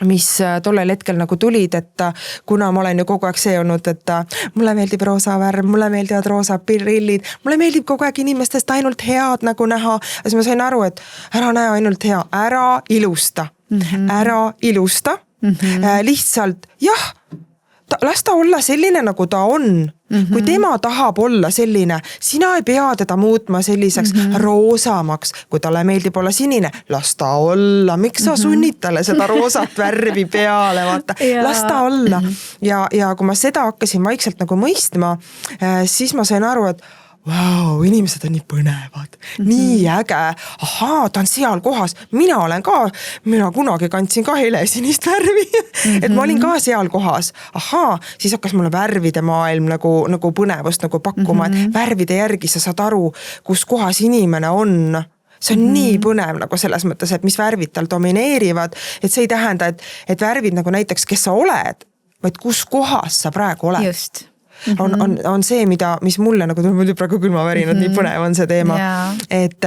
Speaker 3: mis tollel hetkel nagu tulid, et kuna ma olen ju kogu aeg see olnud, et mulle meeldib roosa värv, mulle meeldivad roosa prillid, mulle meeldib kogu aeg inimestest ainult head nagu näha. Ja siis ma sain aru, et ära näe ainult hea, ära ilusta. Ära ilusta. Lihtsalt, jah, las ta olla selline, nagu ta on. Kui tema tahab olla selline, sina ei pea teda muutma selliseks roosamaks. Kui talle meeldib olla sinine, las ta olla. Miks sa sunnid talle seda roosat värvi peale? Vaata. Las ta olla. Ja kui ma seda hakkasin vaikselt nagu mõistma, siis ma sain aru, et wow, inimesed on nii põnevad, nii äge, ahaa, ta on seal kohas, mina kunagi kandsin ka helesinist värvi, et ma olin ka seal kohas, ahaa, siis hakkas mulle värvide maailm nagu põnevust nagu pakkuma, et värvide järgi sa saad aru, kus kohas inimene on. See on nii põnev nagu selles mõttes, et mis värvid tal domineerivad, et see ei tähenda, et värvid nagu näiteks, kes sa oled, vaid kus kohas sa praegu oled.
Speaker 2: Just.
Speaker 3: On see, mis mulle nagu tuleb praegu külmavärinad, nii põnev on see teema. Et,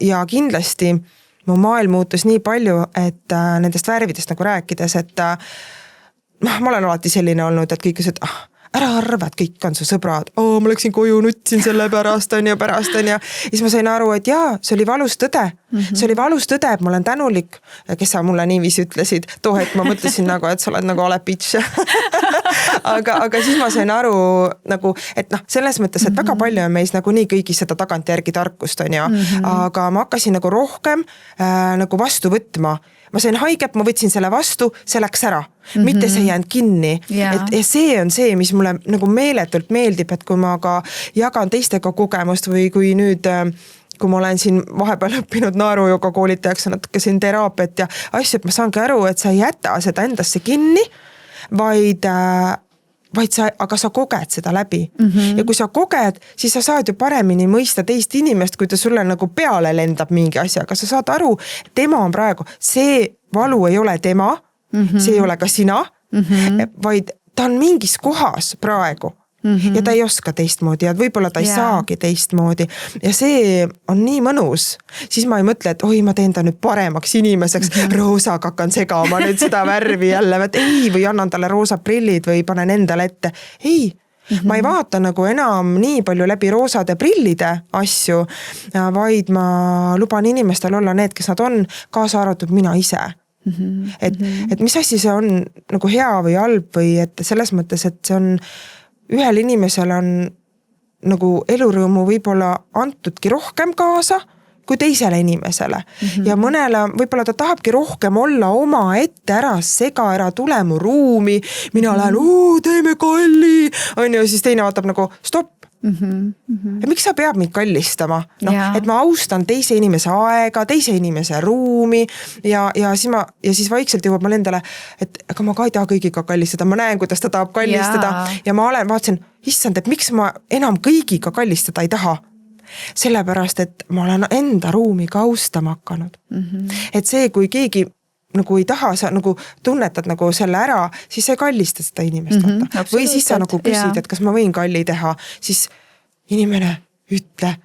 Speaker 3: ja kindlasti mu maailm muutus nii palju, et nendest värvidest nagu rääkides, et ma olen alati selline olnud, et kõik ütlesid, ära arva, et kõik on su sõbrad. Ma läksin koju, nutsin selle pärast on ja. Siis ma sain aru, et jaa, see oli valus tõde. See oli valus tõde, et ma olen tänulik, kes sa mulle niiviisi ütlesid. Too hetk ma mõtlesin nagu, et sa oled nagu ole bitch. aga siis ma sain aru, nagu, et selles mõttes, et väga palju on meis nagu nii kõigis seda tagantjärgi tarkust on ja. Aga ma hakkasin nagu rohkem nagu vastu võtma. Ma sain haiget, ma võtsin selle vastu, see läks ära. Mitte see jäänud kinni. Ja see on see, mis mulle nagu meeletult meeldib, et kui ma ka jagan teistega kogemust või kui nüüd, kui ma olen siin vahepeal õppinud naerujoga koolitajaks, natuke siin teraapiat ja asju, et ma saangi aru, et sa ei jäta seda endasse kinni, vaid aga sa koged seda läbi. Ja kui sa koged, siis sa saad ju paremini mõista teist inimest, kui ta sulle nagu peale lendab mingi asja, aga sa saad aru, tema on praegu, see valu ei ole tema, see ei ole ka sina, vaid ta on mingis kohas praegu, ja ta ei oska teistmoodi ja võib-olla ta ei saagi teistmoodi ja see on nii mõnus, siis ma ei mõtle, et oi, ma teen ta nüüd paremaks inimeseks, roosaga hakkan segama nüüd seda värvi jälle, või annan talle roosad prillid või panen endale ette, ei. Ma ei vaata nagu enam nii palju läbi roosade prillide asju, vaid ma luban inimestel olla need, kes nad on, kaasa arvatud mina ise. Et mis asi see on nagu hea või halb või et selles mõttes, et see on, ühel inimesel on nagu elurõõmu võib-olla antudki rohkem kaasa, kui teisele inimesele. Ja mõnele võib-olla ta tahabki rohkem olla oma ette, ära sega, ära tule mu ruumi, mina lähen, teeme kalli, on ju, siis teine vaatab nagu stopp. Ja miks sa peab mind kallistama? Et ma austan teise inimese aega, teise inimese ruumi ja siis vaikselt jõuab ma endale, et aga ma ka ei taha kõigiga kallistada, ma näen, kuidas ta tahab kallistada ja ma vaatasin, issand, et miks ma enam kõigiga kallistada ei taha. Sellepärast, et ma olen enda ruumi ka austama hakanud. Et see, kui keegi nagu ei taha, sa nagu tunnetad nagu selle ära, siis sa ei kallista seda inimest. Või siis sa nagu küsid, et kas ma võin kalli teha, siis inimene ütle,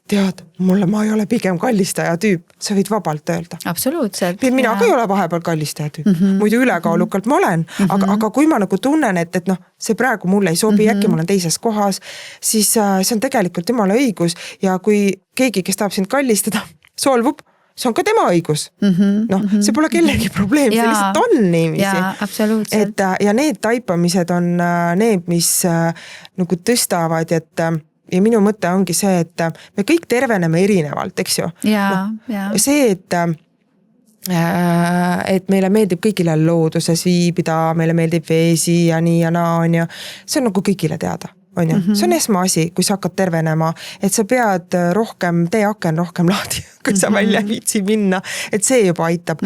Speaker 3: tead, mulle ma ei ole pigem kallistaja tüüp, sa võid vabalt öelda.
Speaker 2: Absoluutselt.
Speaker 3: Mina ka ei ole vahepeal kallistaja tüüp, muidu ülekaalukalt ma olen, aga kui ma nagu tunnen, et noh, see praegu mulle ei sobi, äkki ma olen teises kohas, siis see on tegelikult jumala õigus ja kui keegi, kes tahab sind kallistada, solvub, see on ka tema õigus. Noh, see pole kellegi probleem, see lihtsalt on niiviisi.
Speaker 2: Absoluutselt.
Speaker 3: Ja need taipamised on need, mis nagu tõstavad, ja minu mõte ongi see, et me kõik terveneme erinevalt, eks ju. See, et meile meeldib kõigile looduses viibida, meile meeldib veesi ja nii ja naa on ju, see on nagu kõigile teada. On ju? See on esmaasi, kui sa hakkad tervenema, et sa pead rohkem, tee aken rohkem lahti, kui sa välja viitsi minna, et see juba aitab.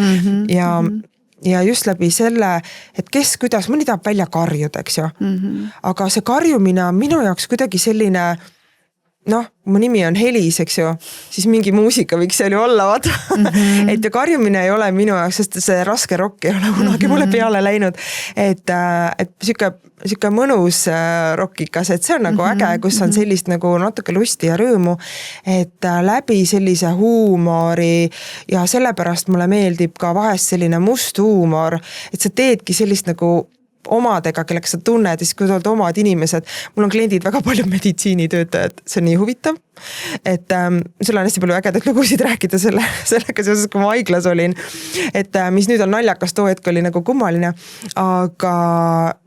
Speaker 3: Ja just läbi selle, et kes kuidas, mõni tahab välja karjuda, eks ju. Aga see karjumine on minu jaoks kuidagi selline, noh, mu nimi on Helis, eks ju, siis mingi muusika võiks seal ju olla, vaata. Et ja karjumine ei ole minu jaoks, sest see raske rock ei ole kunagi mulle peale läinud. Et siuke mõnus rockikas, et see on nagu äge, kus on sellist nagu natuke lusti ja rõõmu, et läbi sellise huumori ja sellepärast mulle meeldib ka vahest selline must huumor, et sa teedki sellist nagu omadega, kellega sa tunned, siis kui sa oled omad inimesed, mul on kliendid väga palju meditsiinitöötajad, see on nii huvitav, et sul on hästi palju ägedaid lugusid rääkida sellega seoses, kui ma haiglas olin, et mis nüüd on naljakas, too hetk oli nagu kummaline, aga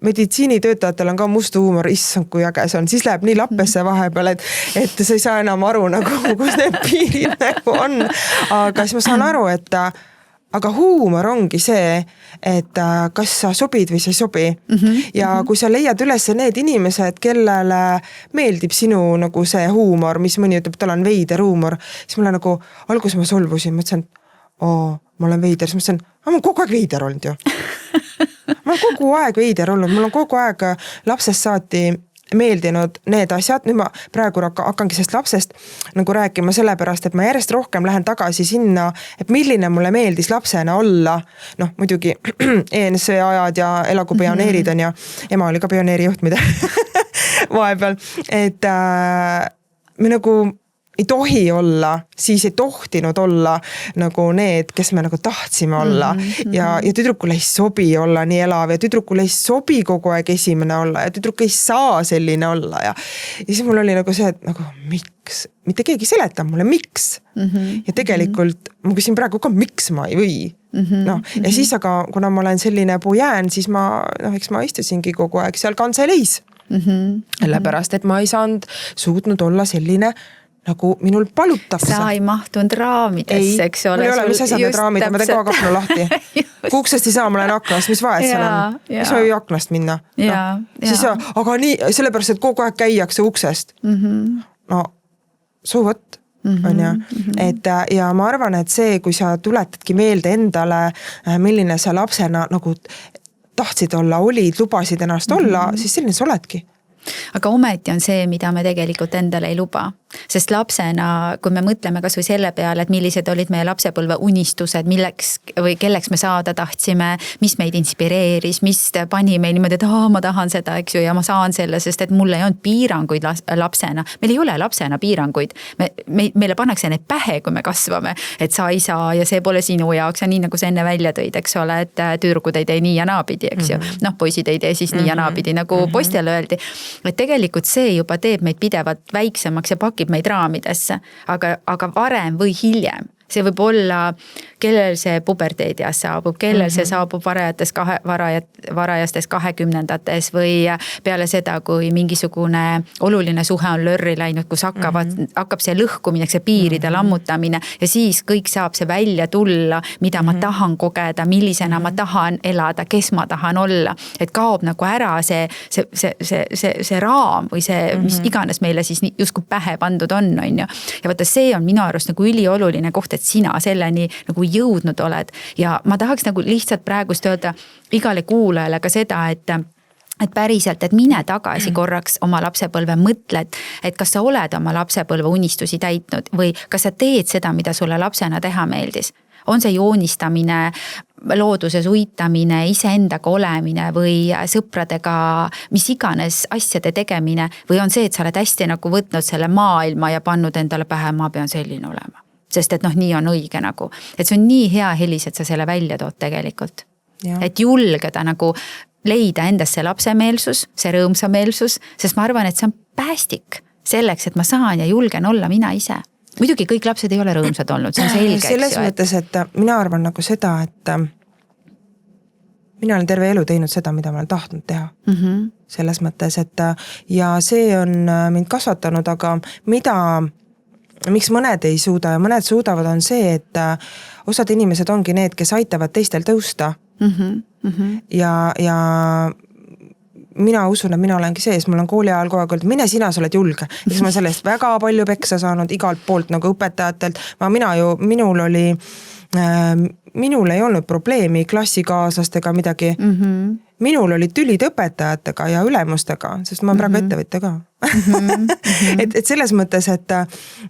Speaker 3: meditsiinitöötajatel on ka must huumor, issand kui äge see on, siis läheb nii lappesse vahepeal, et sa ei saa enam aru nagu, kus need piirid nagu on, aga siis ma saan aru, et aga huumor ongi see, et kas sa sobid või sa ei sobi. Ja kui sa leiad üles need inimesed, kellele meeldib sinu nagu see huumor, mis mõni ütleb, tal on veider huumor, siis mulle nagu, alguses ma solvusin, mõtlesin, ma olen veider, siis mõtlesin, ma olen kogu aeg veider olnud ju. Ma olen kogu aeg veider olnud, mul on kogu aeg lapsest saati meeldinud need asjad, nüüd ma praegu hakkangi sellest lapsest nagu rääkima sellepärast, et ma järjest rohkem lähen tagasi sinna, et milline mulle meeldis lapsena olla, noh muidugi ENSV ajad ja elagu pioneerid on ja ema oli ka pioneeri juht, mida vahepeal, et me nagu ei tohi olla, siis ei tohtinud olla nagu need, kes me nagu tahtsime olla ja tüdrukule ei sobi olla nii elav ja tüdrukule ei sobi kogu aeg esimene olla ja tüdruk ei saa selline olla ja siis mul oli nagu see, et nagu miks, mitte keegi seletab mulle, miks ja tegelikult ma küsin praegu ka, miks ma ei või noh, ja siis aga kuna ma olen selline pujään, siis eks ma istusingi kogu aeg seal kantseleis sellepärast, et ma ei suutnud olla selline nagu minul palutakse.
Speaker 2: Sa ei mahtunud raamidesse, eks ole.
Speaker 3: Mul ei ole, mis asjad need raamid, ma teen kogu aeg akna lahti. Kuuksest ei saa, ma olen aknast, mis vahet seal on? Mis ma ei aknast minna? Siis, aga nii, sellepärast, et kogu aeg käiakse uksest. No, so what? On ja. Et, ja ma arvan, et see, kui sa tuletadki meelde endale, milline sa lapsena nagu tahtsid olla, olid, lubasid ennast olla, siis selline sa oledki.
Speaker 2: Aga ometi on see, mida me tegelikult endale ei luba. sest lapsena, kui me mõtleme kas või selle peale, et millised olid meie lapsepõlve unistused, milleks või kelleks me saada tahtsime, mis meid inspireeris, mis pani meil niimoodi, et ma tahan seda, eks ju, ja ma saan selle, sest et mul ei olnud piiranguid lapsena. Meil ei ole lapsena piiranguid. Meile pannakse need pähe, kui me kasvame, et sa ei saa ja see pole sinu jaoks ja nii nagu sa enne välja tõid, eks ole, et tüdrukud ei tee nii ja naapidi, eks ju. Noh, poisid ei tee siis nii ja naapidi, nagu poistele öeldi. Et tegelikult see juba teeb meid pidevalt väiksemaks ja pakib meid raamidesse, aga varem või hiljem. See võib olla, kellel see puberteedias saabub, kellel see saabub varajastes 20-ndates või peale seda, kui mingisugune oluline suhe on lörri läinud, kus hakkab see lõhkumine, see piiride lammutamine ja siis kõik saab see välja tulla, mida ma tahan kogeda, millisena ma tahan elada, kes ma tahan olla. Et kaob nagu ära see raam või see, mis iganes meile siis justkui pähe pandud on ju. Ja vaata, see on minu arust nagu ülioluline koht, et sina selleni nagu jõudnud oled ja ma tahaks nagu lihtsalt praegust öelda igale kuulajale ka seda, et päriselt, et mine tagasi korraks oma lapsepõlve, mõtled, et kas sa oled oma lapsepõlve unistusi täitnud või kas sa teed seda, mida sulle lapsena teha meeldis. On see joonistamine, looduses uitamine, iseendaga olemine või sõpradega mis iganes asjade tegemine või on see, et sa oled hästi nagu võtnud selle maailma ja pannud endale pähe, ma pean selline olema. Sest et nii on õige nagu, et see on nii hea Helis, et sa selle välja tood tegelikult. Ja. Et julgeda nagu leida endas see lapsemeelsus, see rõõmsameelsus, sest ma arvan, et see on päästik selleks, et ma saan ja julgen olla mina ise. Muidugi kõik lapsed ei ole rõõmsad olnud, see on selge.
Speaker 3: Selles mõttes, et mina arvan nagu seda, et mina olen terve elu teinud seda, mida ma olen tahtnud teha. Selles mõttes, et ja see on mind kasvatanud, aga miks mõned ei suuda ja mõned suudavad on see, et osad inimesed ongi need, kes aitavad teistel tõusta. Ja mina usun, et mina olengi sees, mul on kooli ajal kogu aeg olnud, mine sina, sa oled julge. Eks ma sellest väga palju peksa saanud igalt poolt nagu õpetajatelt. Minul ei olnud probleemi klassikaaslastega midagi. Minul oli tülid õpetajatega ja ülemustega, sest ma olen praegu ettevõtja ka. et selles mõttes, et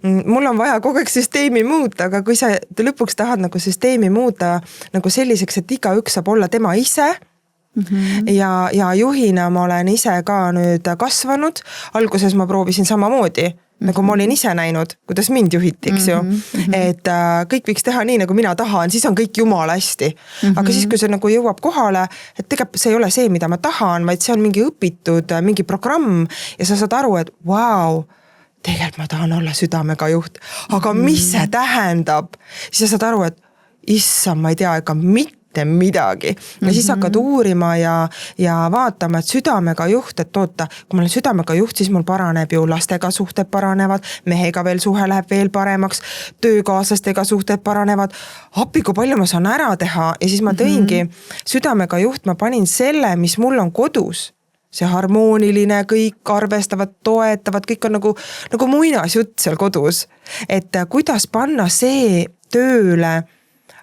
Speaker 3: mul on vaja kogu aeg süsteemi muuta, aga kui sa lõpuks tahad nagu süsteemi muuta nagu selliseks, et igaüks saab olla tema ise, ja juhina ma olen ise ka nüüd kasvanud, alguses ma proovisin samamoodi, nagu ma olin ise näinud, kuidas mind juhiti, eks ju. Et kõik võiks teha nii, nagu mina tahan, siis on kõik jumala hästi. Aga siis, kui see nagu jõuab kohale, et tegelikult see ei ole see, mida ma tahan, vaid see on mingi õpitud, mingi programm ja sa saad aru, et vau, tegelikult ma tahan olla südamega juht. Aga mis see tähendab? Siis sa saad aru, et issand, ma ei tea, ega mitte midagi. Ja siis hakkad uurima ja vaatama, et südamega juht, et oota, kui ma olen südamega juht, siis mul paraneb ju lastega suhted paranevad, mehega veel suhe läheb veel paremaks, töökaaslastega suhted paranevad, appi, kui palju ma saan ära teha ja siis ma tõingi südamega juht, ma panin selle, mis mul on kodus. See harmooniline, kõik arvestavad, toetavad, kõik on nagu muinas jutt seal kodus. Et kuidas panna see tööle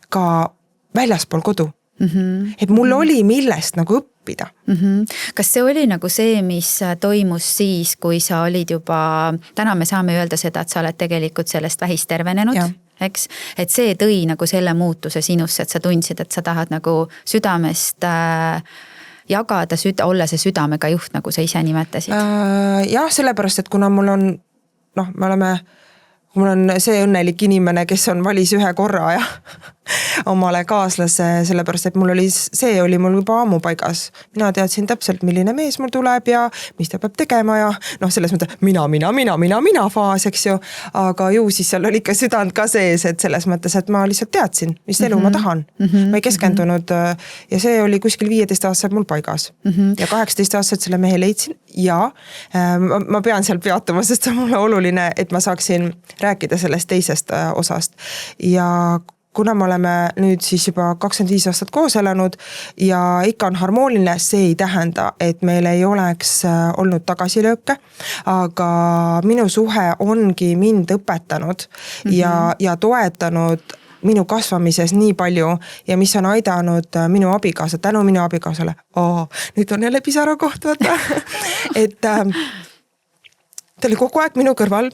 Speaker 3: ka väljaspool kodu. Et mul oli millest nagu õppida.
Speaker 2: Kas see oli nagu see, mis toimus siis, kui sa olid juba, täna me saame öelda seda, et sa oled tegelikult sellest vähist tervenenud, eks? Et see tõi nagu selle muutuse sinusse, et sa tundsid, et sa tahad nagu südamest jagada, olla see südamega juht, nagu sa ise nimetasid?
Speaker 3: Jah, sellepärast, et kuna mul on, mul on see õnnelik inimene, kes on valis ühe korra ja omale kaaslase, sellepärast, et see oli mul juba ammu paigas. Mina teadsin täpselt, milline mees mul tuleb ja mis ta peab tegema ja selles mõttes mina faas, eks ju. Aga ju siis seal oli ikka südant ka sees, et selles mõttes, et ma lihtsalt teadsin, mis elu ma tahan. Ma ei keskendunud ja see oli kuskil 15 aastat mul paigas. Ja 18 aastat selle mehe leidsin ja ma pean seal peatuma, sest see on mulle oluline, et ma saaksin rääkida sellest teisest osast. Ja kuna me oleme nüüd siis juba 25 aastat koos elanud ja ikka on harmooniline, see ei tähenda, et meil ei oleks olnud tagasilööke, aga minu suhe ongi mind õpetanud ja toetanud minu kasvamises nii palju ja mis on aidanud minu abikaasa, tänu minu abikaasale. Nüüd on jälle pisara koht, vaata. Et ta oli kogu aeg minu kõrval.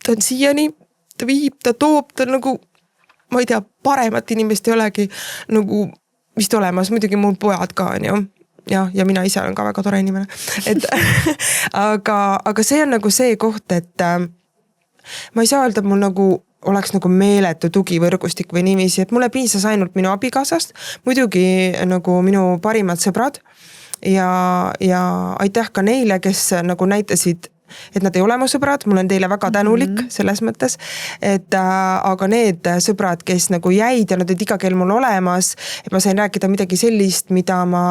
Speaker 3: ta on siiani, ta viib, ta toob, ta nagu, ma ei tea, paremat inimest ei olegi nagu vist olemas, muidugi mul pojad ka on ju. Ja mina ise olen ka väga tore inimene. Et, aga see on nagu see koht, et ma ei saa öelda, et mul nagu oleks nagu meeletu tugivõrgustik või niiviisi, et mulle piisas ainult minu abikaasast, muidugi nagu minu parimad sõbrad ja aitäh ka neile, kes nagu näitasid, et nad ei ole mu sõbrad, mul on teile väga tänulik selles mõttes, et aga need sõbrad, kes nagu jäid ja nad olid iga kell mul olemas, et ma sain rääkida midagi sellist, mida ma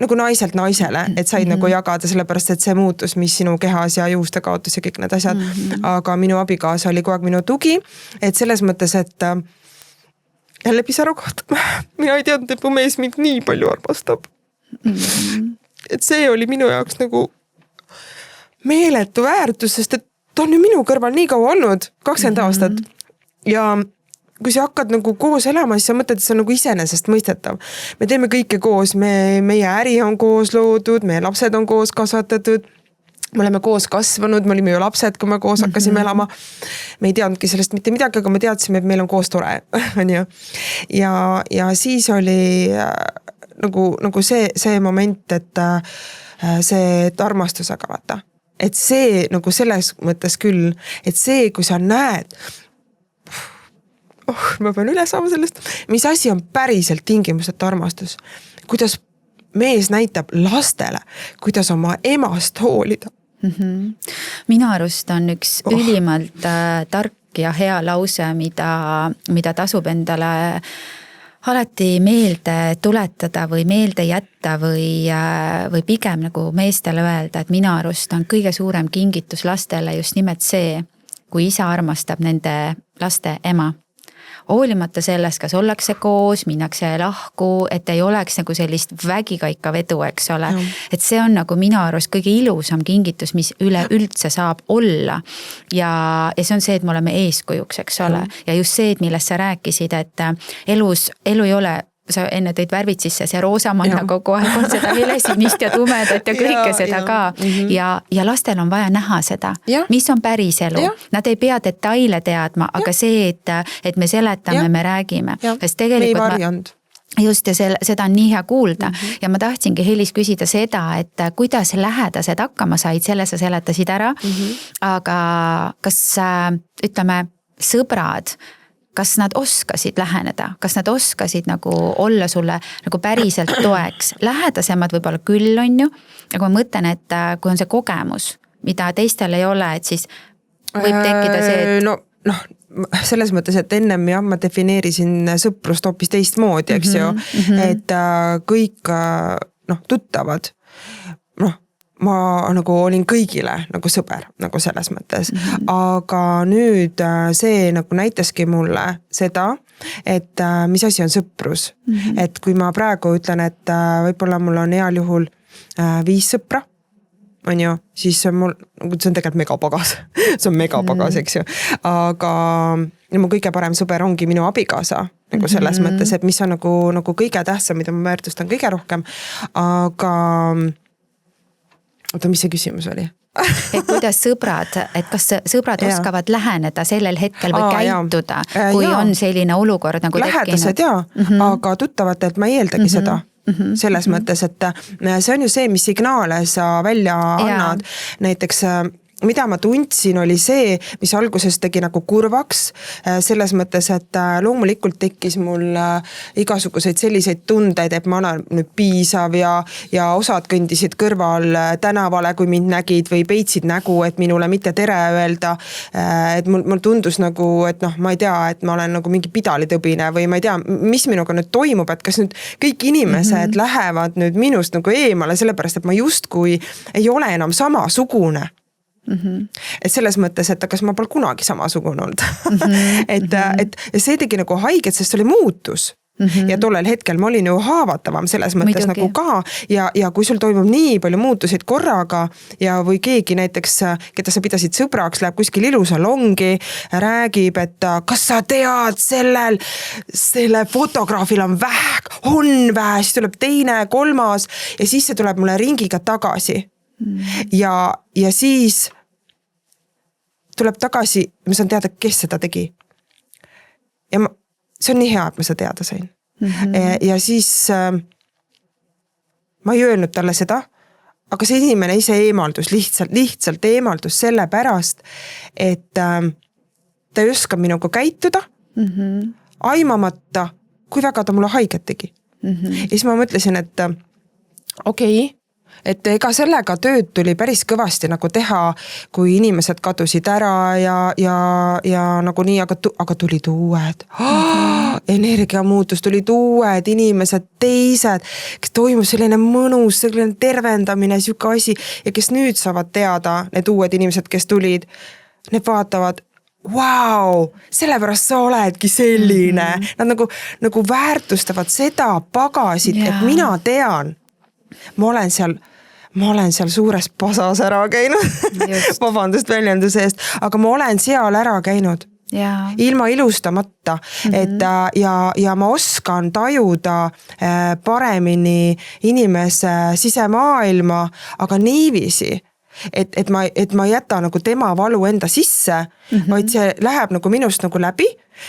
Speaker 3: nagu naiselt naisele, et said nagu jagada, sellepärast et see muutus, mis sinu kehas ja juuste kaotus ja kõik need asjad, aga minu abikaasa oli kogu aeg minu tugi, et selles mõttes, et jälle pisaru koht, mina ei teadnud, et mu mees mind nii palju armastab. Et see oli minu jaoks nagu meeletu väärtus, sest et ta on ju minu kõrval nii kaua olnud, 20 aastat. Ja kui sa hakkad nagu koos elama, siis sa mõtled, et see on nagu iseenesest mõistetav. Me teeme kõike koos, meie äri on koos loodud, meie lapsed on koos kasvatatud, me oleme koos kasvanud, me olime ju lapsed, kui me koos hakkasime elama. Me ei teadnudki sellest mitte midagi, aga me teadsime, et meil on koos tore. Ja siis oli nagu see moment, et see armastusega vaata. Et see nagu selles mõttes küll, et see, kui sa näed, ma pean üle saama sellest, mis asi on päriselt tingimuseta armastus, kuidas mees näitab lastele, kuidas oma emast hoolida.
Speaker 2: Minu arust on üks ülimalt tark ja hea lause, mida tasub endale alati meelde tuletada või meelde jätta või pigem nagu meestele öelda, et minu arust on kõige suurem kingitus lastele just nimelt see, kui isa armastab nende laste ema. Hoolimata sellest, kas ollakse koos, minnakse lahku, et ei oleks nagu sellist vägikaika vedu, eks ole. Et see on nagu minu arust kõige ilusam kingitus, mis üleüldse saab olla. Ja see on see, et me oleme eeskujuks, eks ole. Ja just see, et millest sa rääkisid, et elu ei ole, sa enne tõid värvid sisse, see roosamanna kogu aeg on seda helesinist ja tumedat ja kõike seda ka. Ja lastel on vaja näha seda, mis on päris elu. Nad ei pea detaile teadma, aga see, et me seletame, me räägime. Sest tegelikult just ja seda on nii hea kuulda. Ja ma tahtsingi Helis küsida seda, et kuidas lähedased hakkama said, selle sa seletasid ära. Aga kas ütleme sõbrad, kas nad oskasid läheneda, kas nad oskasid nagu olla sulle nagu päriselt toeks. Lähedasemad võib-olla küll on ju, aga ma mõtlen, et kui on see kogemus, mida teistel ei ole, et siis võib tekkida see, et
Speaker 3: selles mõttes, et ennem ma defineerisin sõprust hoopis teistmoodi, eks ju, et kõik tuttavad, ma nagu olin kõigile nagu sõber, nagu selles mõttes. Aga nüüd see nagu näitaski mulle seda, et mis asi on sõprus. Et kui ma praegu ütlen, et võib-olla mul on heal juhul 5 sõpra, on ju, siis see on tegelikult megapagas. See on megapagas, eks ju. Aga mu kõige parem sõber ongi minu abikaasa, nagu selles mõttes, et mis on nagu kõige tähtsam, mida ma väärtustan kõige rohkem. Aga oota, mis see küsimus oli?
Speaker 2: Et kuidas sõbrad, et kas sõbrad oskavad läheneda sellel hetkel või käituda, kui on selline olukord nagu
Speaker 3: lähedased
Speaker 2: tekkinud?
Speaker 3: Aga tuttavatelt ma ei eeldagi seda. Selles mõttes, et see on ju see, mis signaale sa välja annad. Näiteks mida ma tundsin, oli see, mis alguses tegi nagu kurvaks, selles mõttes, et loomulikult tekkis mul igasuguseid selliseid tundeid, et ma olen nüüd piisav ja osad kõndisid kõrval tänavale, kui mind nägid või peitsid nägu, et minule mitte tere öelda, et mul tundus nagu, et ma ei tea, et ma olen nagu mingi pidalitõbine või ma ei tea, mis minuga nüüd toimub, et kas nüüd kõik inimesed lähevad nüüd minust nagu eemale, sellepärast, et ma justkui ei ole enam samasugune. Et selles mõttes, et kas ma pole kunagi samasugune olnud. et see tegi nagu haiget, sest see oli muutus. Ja tollel hetkel ma olin ju haavatavam selles mõttes nagu ka ja kui sul toimub nii palju muutuseid korraga ja või keegi näiteks, keda sa pidasid sõbraks, läheb kuskil ilusalongi, räägib, et kas sa tead selle fotograafil on vähe, siis tuleb teine, kolmas ja siis see tuleb mulle ringiga tagasi. Ja siis tuleb tagasi, ma saan teada, kes seda tegi. Ja see on nii hea, et ma seda teada sain. Ja siis ma ei öelnud talle seda, aga see inimene ise eemaldus, lihtsalt eemaldus selle pärast, et ta ei oska minuga käituda, aimamata, kui väga ta mulle haiget tegi. Ja siis ma mõtlesin, et okei, et ega sellega tööd tuli päris kõvasti nagu teha, kui inimesed kadusid ära ja nagu nii, aga tulid uued. Energia muutus, tulid uued inimesed, teised, kes toimus selline mõnus, selline tervendamine, siuke asi ja kes nüüd saavad teada, need uued inimesed, kes tulid, need vaatavad, vau, sellepärast sa oledki selline. Nad nagu väärtustavad seda pagasit, et mina tean, ma olen seal suures pasas ära käinud, vabandust väljenduse eest, aga ma olen seal ära käinud. Ilma ilustamata, et ja ma oskan tajuda paremini inimese sisemaailma, aga niiviisi, et ma ei jäta nagu tema valu enda sisse, vaid see läheb nagu minust nagu läbi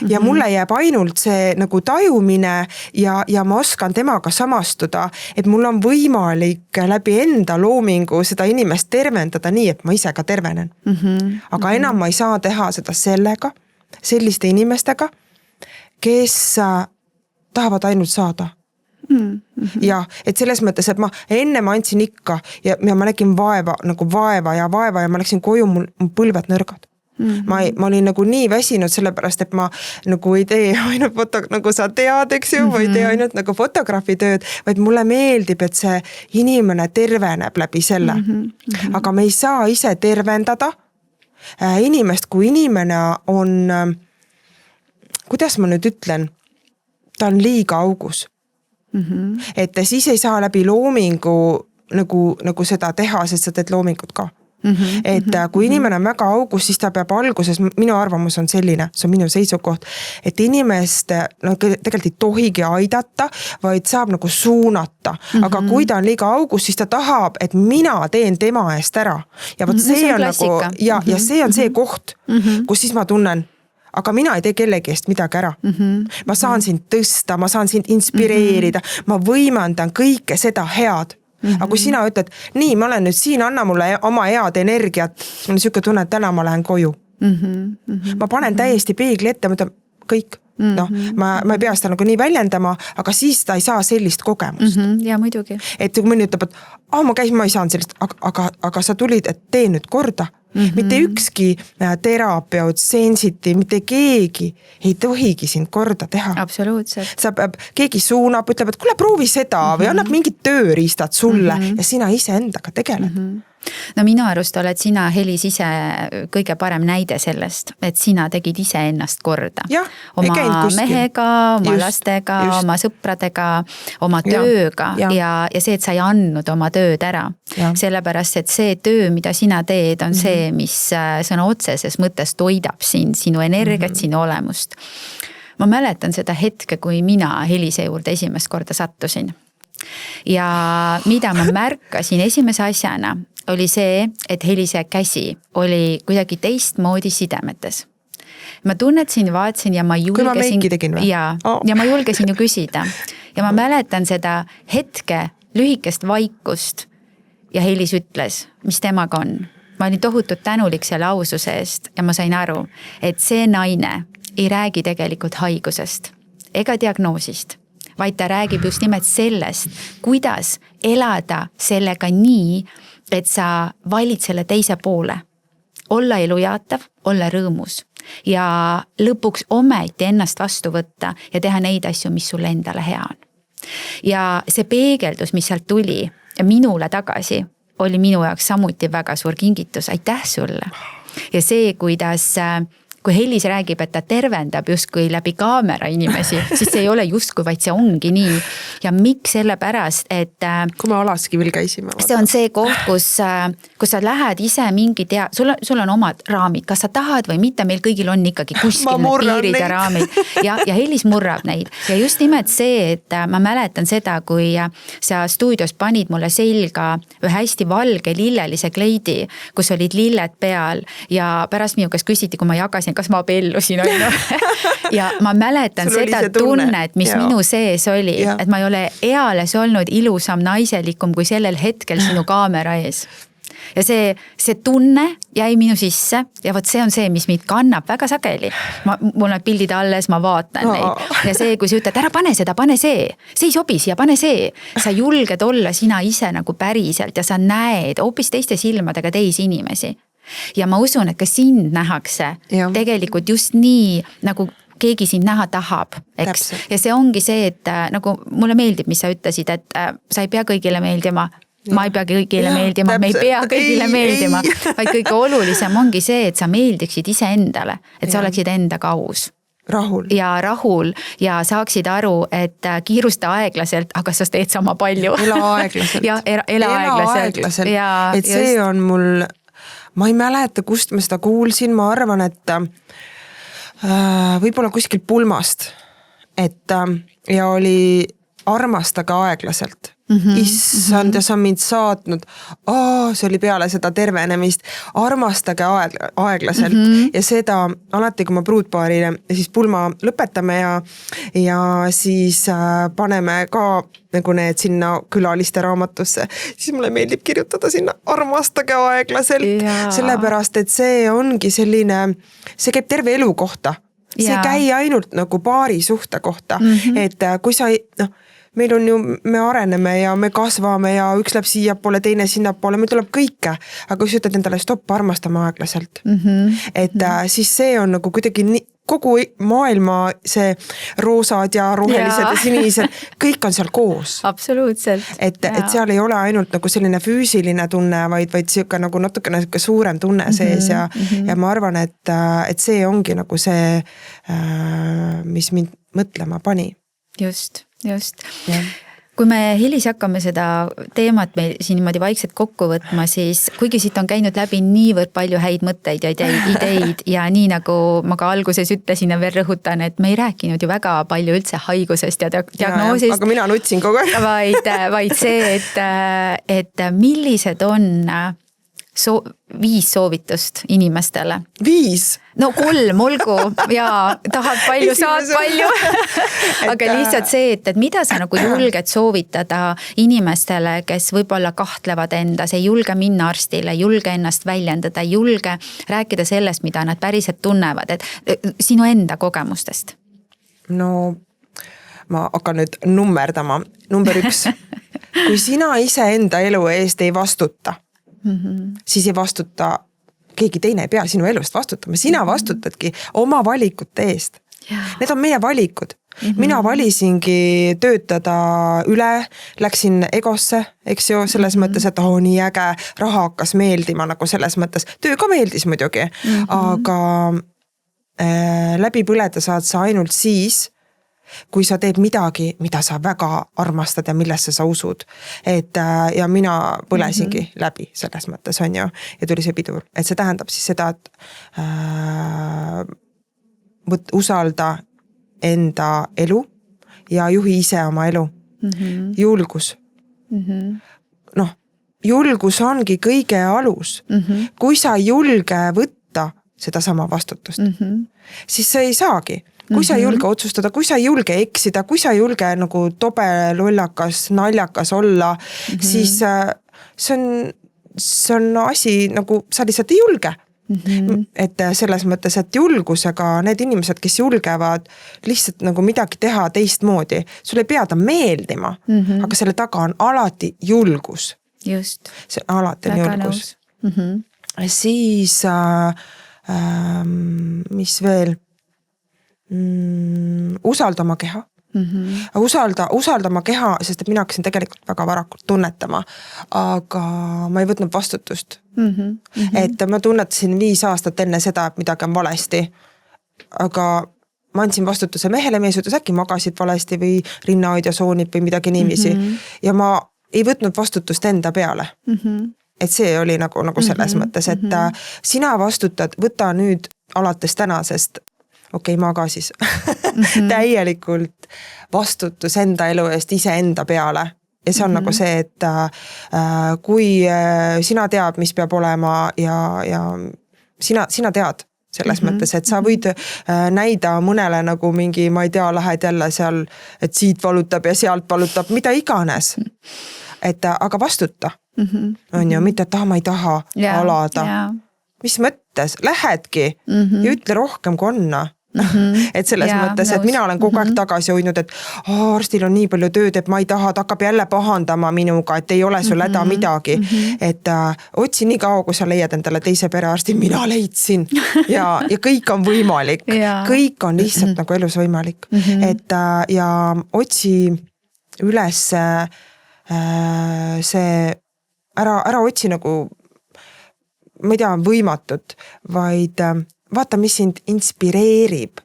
Speaker 3: ja mulle jääb ainult see nagu tajumine ja ma oskan temaga samastuda, et mul on võimalik läbi enda loomingu seda inimest tervendada nii, et ma ise ka tervenen. Aga enam ma ei saa teha seda selliste inimestega, kes tahavad ainult saada. Ja et selles mõttes, et ma andsin ikka ja ma nägin vaeva ja ma läksin koju, mul põlved nõrgad. Ma olin nagu nii väsinud sellepärast, et ma nagu ei tee ainult nagu sa tead, eks ju, või ei tee ainult nagu fotograafi tööd, vaid mulle meeldib, et see inimene terveneb läbi selle. Aga me ei saa ise tervendada inimest, kui inimene on, kuidas ma nüüd ütlen, ta on liiga augus. Et siis ei saa läbi loomingu nagu seda teha, sest sa teed loomingut ka. Et kui inimene on väga augus, siis ta peab alguses, minu arvamus on selline, see on minu seisukoht, et inimest tegelikult ei tohigi aidata, vaid saab nagu suunata. Aga kui ta on liiga augus, siis ta tahab, et mina teen tema eest ära. Ja võt see on nagu, ja see on see koht, kus siis ma tunnen, aga mina ei tee kellegi eest midagi ära. Ma saan sind tõsta, ma saan sind inspireerida, ma võimandan kõike seda head. Aga kui sina ütled, nii, ma olen nüüd siin, anna mulle oma head energiat, mul on siuke tunne, et täna ma lähen koju. Ma panen täiesti peegli ette, ma ütlen, kõik. Ma ei pea seda nagu nii väljendama, aga siis ta ei saa sellist kogemust.
Speaker 2: Ja muidugi.
Speaker 3: Et kui mõni ütleb, et ma ei saanud sellist, aga sa tulid, et tee nüüd korda. Mitte ükski terapeut, sensiti, mitte keegi ei tohigi sind korda teha.
Speaker 2: Absoluutselt.
Speaker 3: Keegi suunab, ütleb, et kuule, proovi seda või annab mingid tööriistad sulle ja sina ise endaga tegeled.
Speaker 2: No minu arust oled sina, Helis, ise kõige parem näide sellest, et sina tegid ise ennast korda. Oma mehega, oma lastega, oma sõpradega, oma tööga ja see, et sa ei andnud oma tööd ära. Sellepärast, et see töö, mida sina teed, on see, mis sõna otseses mõttes toidab sinu energiat, sinu olemust. Ma mäletan seda hetke, kui mina Helise juurde esimest korda sattusin. Ja mida ma märkasin esimese asjana, oli see, et Helise käsi oli kuidagi teistmoodi sidemetes. Ma tunnetasin, vaatasin ja ma julgesin, ja ma julgesin ju küsida. Ja ma mäletan seda hetke lühikest vaikust ja Helis ütles, mis temaga on. Ma olin tohutult tänulik selle aususe eest ja ma sain aru, et see naine ei räägi tegelikult haigusest ega diagnoosist, vaid ta räägib just nimelt sellest, kuidas elada sellega nii, et sa valid selle teise poole. Olla elujaatav, olla rõõmus ja lõpuks ometi ennast vastu võtta ja teha neid asju, mis sulle endale hea on. Ja see peegeldus, mis sealt tuli minule tagasi, oli minu jaoks samuti väga suur kingitus. Aitäh sulle! Ja see, kuidas kui Helis räägib, et ta tervendab justkui läbi kaamera inimesi, siis see ei ole justkui, vaid see ongi nii. Ja miks sellepärast, et
Speaker 4: kui me Alaskivil käisime.
Speaker 2: See on see koht, kus sa lähed ise mingi sul on omad raamid, kas sa tahad või mitte, meil kõigil on ikkagi kuskil need piirid ja raamid ja Helis murrab neid. Ja just nimelt see, et ma mäletan seda, kui sa stuudios panid mulle selga ühe hästi valge lillelise kleidi, kus olid lilled peal ja pärast minu käest küsiti, kui ma jagasin, kas ma abiellusin, ja ma mäletan seda tunnet, mis minu sees oli, et ma ei ole eales olnud ilusam naiselikum kui sellel hetkel sinu kaamera ees. Ja see tunne jäi minu sisse ja vot see on see, mis mind kannab väga sageli. Mul on pildid alles, ma vaatan neid. Ja see, kui sa ütled, ära pane seda, pane see ei sobi siia, pane see. Sa julged olla sina ise nagu päriselt ja sa näed hoopis teiste silmadega teisi inimesi. Ja ma usun, et ka sind nähakse tegelikult just nii, nagu keegi sind näha tahab, eks. Ja see ongi see, et nagu mulle meeldib, mis sa ütlesid, et sa ei pea kõigile meeldima. Ma ei pea kõigile meeldima, me ei pea kõigile meeldima, vaid kõige olulisem ongi see, et sa meeldiksid ise endale, et sa oleksid endaga aus.
Speaker 3: Rahul
Speaker 2: ja saaksid aru, et kiirusta aeglaselt, aga sa teed sama palju.
Speaker 3: Ela aeglaselt.
Speaker 2: Ja ela aeglaselt.
Speaker 3: Et see on mul, ma ei mäleta, kust ma seda kuulsin, ma arvan, et võib-olla kuskil pulmast, et ja oli armastage aeglaselt. Issand, ja sa on mind saatnud, see oli peale seda tervenemist, armastage aeglaselt ja seda alati, kui ma pruutpaarile siis pulma lõpetame ja siis paneme ka nagu need sinna külaliste raamatusse, siis mulle meeldib kirjutada sinna armastage aeglaselt, sellepärast, et see ongi selline, see käib terve elu kohta, see ei käi ainult nagu paari suhte kohta, et kui sa meil on ju, me areneme ja me kasvame ja üks läheb siia poole, teine sinna poole, meil tuleb kõike, aga kui sa ütled endale stopp, armastame aeglaselt. Et siis see on nagu kuidagi kogu maailma see roosad ja rohelised ja sinised, kõik on seal koos.
Speaker 2: Absoluutselt.
Speaker 3: Et seal ei ole ainult nagu selline füüsiline tunne, vaid siuke nagu natukene suurem tunne sees ja ma arvan, et see ongi nagu see, mis mind mõtlema pani.
Speaker 2: Just. Kui me Helis hakkame seda teemat meil siin niimoodi vaikselt kokku võtma, siis kuigi siit on käinud läbi niivõrd palju häid mõtteid ja ideid ja nii nagu ma ka alguses ütlesin ja veel rõhutan, et me ei rääkinud ju väga palju üldse haigusest ja diagnoosist.
Speaker 3: Aga mina nutsin kogu aeg.
Speaker 2: Vaid see, et millised on 5 soovitust inimestele.
Speaker 3: 5?
Speaker 2: No 3, olgu, ja tahad palju, saad palju. Aga lihtsalt see, et mida sa nagu julged soovitada inimestele, kes võib-olla kahtlevad endas, ei julge minna arstile, julge ennast väljendada, julge rääkida sellest, mida nad päriselt tunnevad, et sinu enda kogemustest.
Speaker 3: No ma hakkan nüüd nummerdama. Number 1. Kui sina ise enda elu eest ei vastuta, siis ei vastuta, keegi teine ei pea sinu elust vastutama, sina vastutadki oma valikute eest. Need on meie valikud. Mina valisingi töötada üle, läksin egosse, eks ju, selles mõttes, et nii äge, raha hakkas meeldima nagu selles mõttes, töö ka meeldis muidugi, aga läbi põleda saad sa ainult siis, kui sa teed midagi, mida sa väga armastad ja millesse sa usud. Ja mina põlesingi läbi selles mõttes on ju, ja tuli see pidur. Et see tähendab siis seda, et usalda enda elu ja juhi ise oma elu. Julgus. Julgus ongi kõige alus. Kui sa julge võtta seda sama vastutust, siis sa ei saagi. Kui sa ei julge otsustada, kui sa ei julge eksida, kui sa ei julge nagu tobe, lollakas, naljakas olla, siis see on asi nagu sa lihtsalt ei julge. Et selles mõttes, et julgusega need inimesed, kes julgevad lihtsalt nagu midagi teha teistmoodi, sul ei pea ta meeldima, aga selle taga on alati julgus.
Speaker 2: Just.
Speaker 3: See alati on julgus. Siis, mis veel? Usalda oma keha. Usalda oma keha, sest et mina hakkasin tegelikult väga varakult tunnetama, aga ma ei võtnud vastutust. Et ma tunnetasin 5 aastat enne seda, et midagi on valesti. aga ma andsin vastutuse mehele, mees ütles äkki magasid valesti või rinnahoidja soonib või midagi niiviisi ja ma ei võtnud vastutust enda peale. Et see oli nagu selles mõttes, et sina vastutad, võta nüüd alates tänasest, maga siis täielikult vastutus enda elu eest ise enda peale. Ja see on nagu see, et kui sina tead, mis peab olema ja sina tead selles mõttes, et sa võid näida mõnele nagu mingi, ma ei tea, lähed jälle seal, et siit valutab ja sealt valutab, mida iganes. Et aga vastuta. On ju, mitte, et ma ei taha alada. Mis mõttes? Lähedki ja ütle rohkem kui onna. Et selles mõttes, et mina olen kogu aeg tagasi hoidnud, et arstil on nii palju tööd, et ma ei taha, ta hakkab jälle pahandama minuga, et ei ole sul häda midagi. Et otsi nii kaua, kui sa leiad endale teise perearsti, mina leidsin ja kõik on võimalik. Kõik on lihtsalt nagu elus võimalik. Et ja otsi üles see ära otsi nagu, ma ei tea, võimatut, vaid vaata, mis sind inspireerib.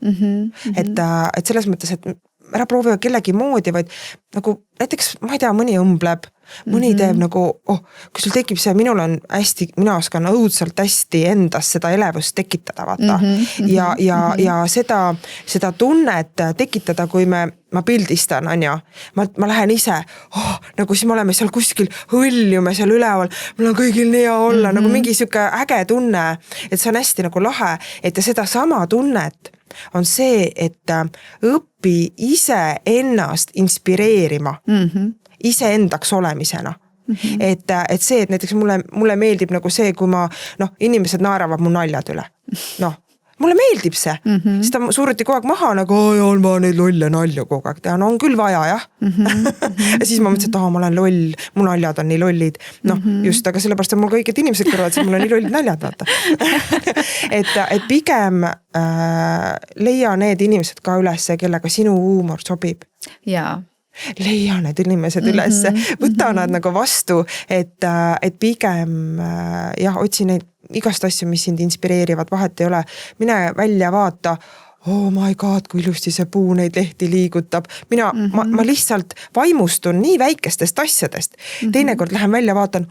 Speaker 3: Et selles mõttes, et ära proovi kellegi moodi, vaid nagu näiteks, ma ei tea, mõni õmbleb, mõni teeb nagu, kui sul tekib see, minul on hästi, mina oskan õudselt hästi endas seda elevust tekitada, vaata. Ja seda tunnet tekitada, kui ma pildistan, on ju. Ma lähen ise, nagu siis me oleme seal kuskil, hõljume seal üleval, mul on kõigil nii hea olla, nagu mingi siuke äge tunne, et see on hästi nagu lahe, et ja seda sama tunnet on see, et õpi ise ennast inspireerima, ise endaks olemisena. Et see, et näiteks mulle meeldib nagu see, kui inimesed naeravad mu naljad üle. Mulle meeldib see, sest ta suruti kogu aeg maha nagu, on vaja neid lolle nalja kogu aeg teha, on küll vaja, jah. Ja siis ma mõtlesin, et ma olen loll, mu naljad on nii lollid. Just, aga sellepärast on mul kõiged inimesed kõrvad, siis mul on nii lollid naljad, vaata. Et pigem leia need inimesed ka üles, kellega sinu huumor sobib.
Speaker 2: Jaa.
Speaker 3: Leia need inimesed üles, võta nad nagu vastu, et pigem otsi neid igast asju, mis sind inspireerivad, vahet ei ole. Mine välja vaata, oh my god, kui ilusti see puu neid lehti liigutab. Ma lihtsalt vaimustun nii väikestest asjadest. Teinekord lähen välja, vaatan,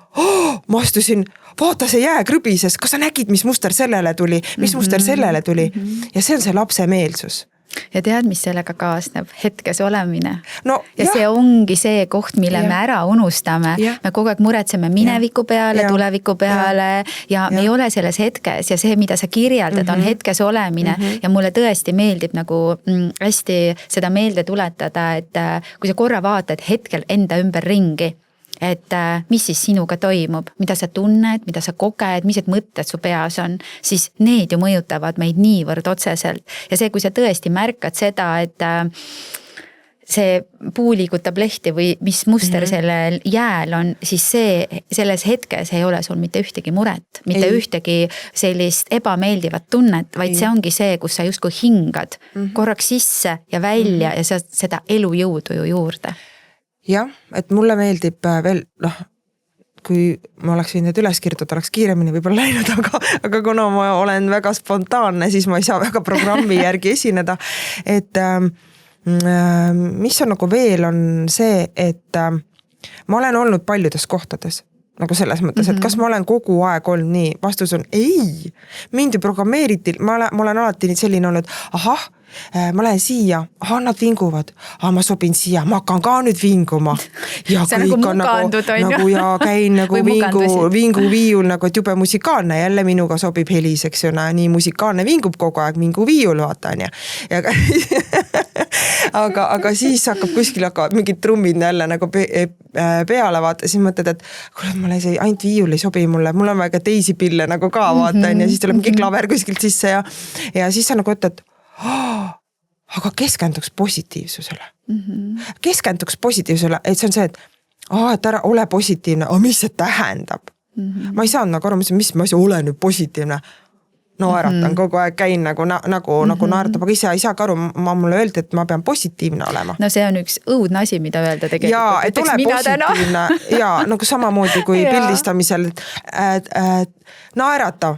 Speaker 3: ma astusin, vaata see jää krõbises, kas sa nägid, mis muster sellele tuli, mis muster sellele tuli. Ja see on see lapse meelsus.
Speaker 2: Ja tead, mis sellega kaasneb? Hetkes olemine.
Speaker 3: Ja
Speaker 2: see ongi see koht, mille me ära unustame. Me kogu aeg muretseme mineviku peale, tuleviku peale ja me ei ole selles hetkes ja see, mida sa kirjeldad, on hetkes olemine ja mulle tõesti meeldib nagu hästi seda meelde tuletada, et kui sa korra vaatad hetkel enda ümber ringi, et mis siis sinuga toimub, mida sa tunned, mida sa koged, mis mõtted su peas on, siis need ju mõjutavad meid niivõrd otseselt. Ja see, kui sa tõesti märkad seda, et see puu liigutab lehti või mis muster sellel jääl on, siis selles hetkes ei ole sul mitte ühtegi muret, mitte ühtegi sellist ebameeldivat tunnet, vaid see ongi see, kus sa justkui hingad korraks sisse ja välja ja sa seda elujõudu ju juurde.
Speaker 3: Jah, et mulle meeldib veel, kui ma oleks võinud need üles kirjutada, oleks kiiremini võib-olla läinud, aga kuna ma olen väga spontaanne, siis ma ei saa väga programmi järgi esineda. Et mis on nagu veel on see, et ma olen olnud paljudes kohtades. Nagu selles mõttes, et kas ma olen kogu aeg olnud nii, vastus on ei, mind ju programmeeriti, ma olen alati selline olnud, ma lähen siia, nad vinguvad, ma sobin siia, ma hakkan ka nüüd vinguma. Ja
Speaker 2: see kõik on
Speaker 3: nagu ja käin nagu vingu viiul, nagu et jube musikaalne, jälle minuga sobib helis, eks ju, nii musikaalne vingub kogu aeg, vingu viiul vaatan ja aga siis hakkab kuskil mingid trummid jälle nagu peale vaata, siis mõtled, et kuule, ma lähen ainult viiul ei sobi mulle, mul on väga teisi pille nagu ka vaatan ja siis tuleb mingi klaver kuskilt sisse ja siis sa nagu ütled, aga keskenduks positiivsusele. Keskenduks positiivsusele, et see on see, et ära ole positiivne, mis see tähendab? Ma ei saanud nagu aru, mis ma ole nüüd positiivne. Naeratan kogu aeg, käin nagu naeratab, aga ise ei saa ka aru, mulle öeldi, et ma pean positiivne olema.
Speaker 2: No see on üks õudne asi, mida öelda tegelikult.
Speaker 3: Jaa, et ole positiivne, jaa, nagu samamoodi kui pildistamisel, naerata.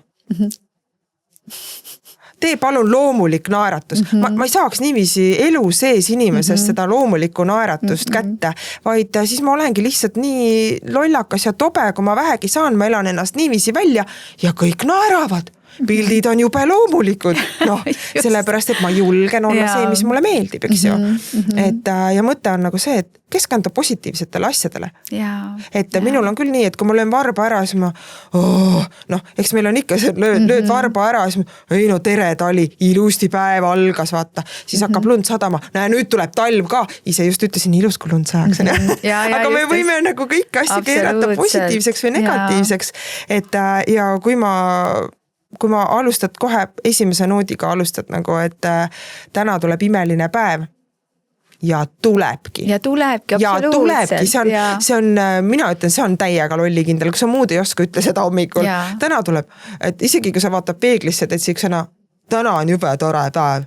Speaker 3: tee palun loomulik naeratus. Ma ei saaks niiviisi elu sees inimesest seda loomulikku naeratust kätte, vaid siis ma olengi lihtsalt nii lollakas ja tobe, kui ma vähegi saan, ma elan ennast niiviisi välja ja kõik naeravad. Pildid on jube loomulikud, noh, sellepärast, et ma julgen olla see, mis mulle meeldib, eks ju. Et ja mõte on nagu see, et keskenduda positiivsetele asjadele. Et minul on küll nii, et kui ma löön varba ära, siis ma, noh, eks meil on ikka see, lööd varba ära, siis ma, ei no tere, tali, ilusti päev algas, vaata, siis hakkab lund sadama, näe, nüüd tuleb talv ka, ise just ütlesin, ilus kui lund sajaks, aga me võime nagu kõik asja keerata positiivseks või negatiivseks, et ja kui ma alustad kohe esimese noodiga alustad nagu, et täna tuleb imeline päev ja tulebki.
Speaker 2: Absoluutselt.
Speaker 3: See on, mina ütlen, see on täiega lollikindel, kui sa muud ei oska, ütle seda hommikul. Täna tuleb, et isegi kui sa vaatad peeglisse, et siuksena, täna on jube tore päev,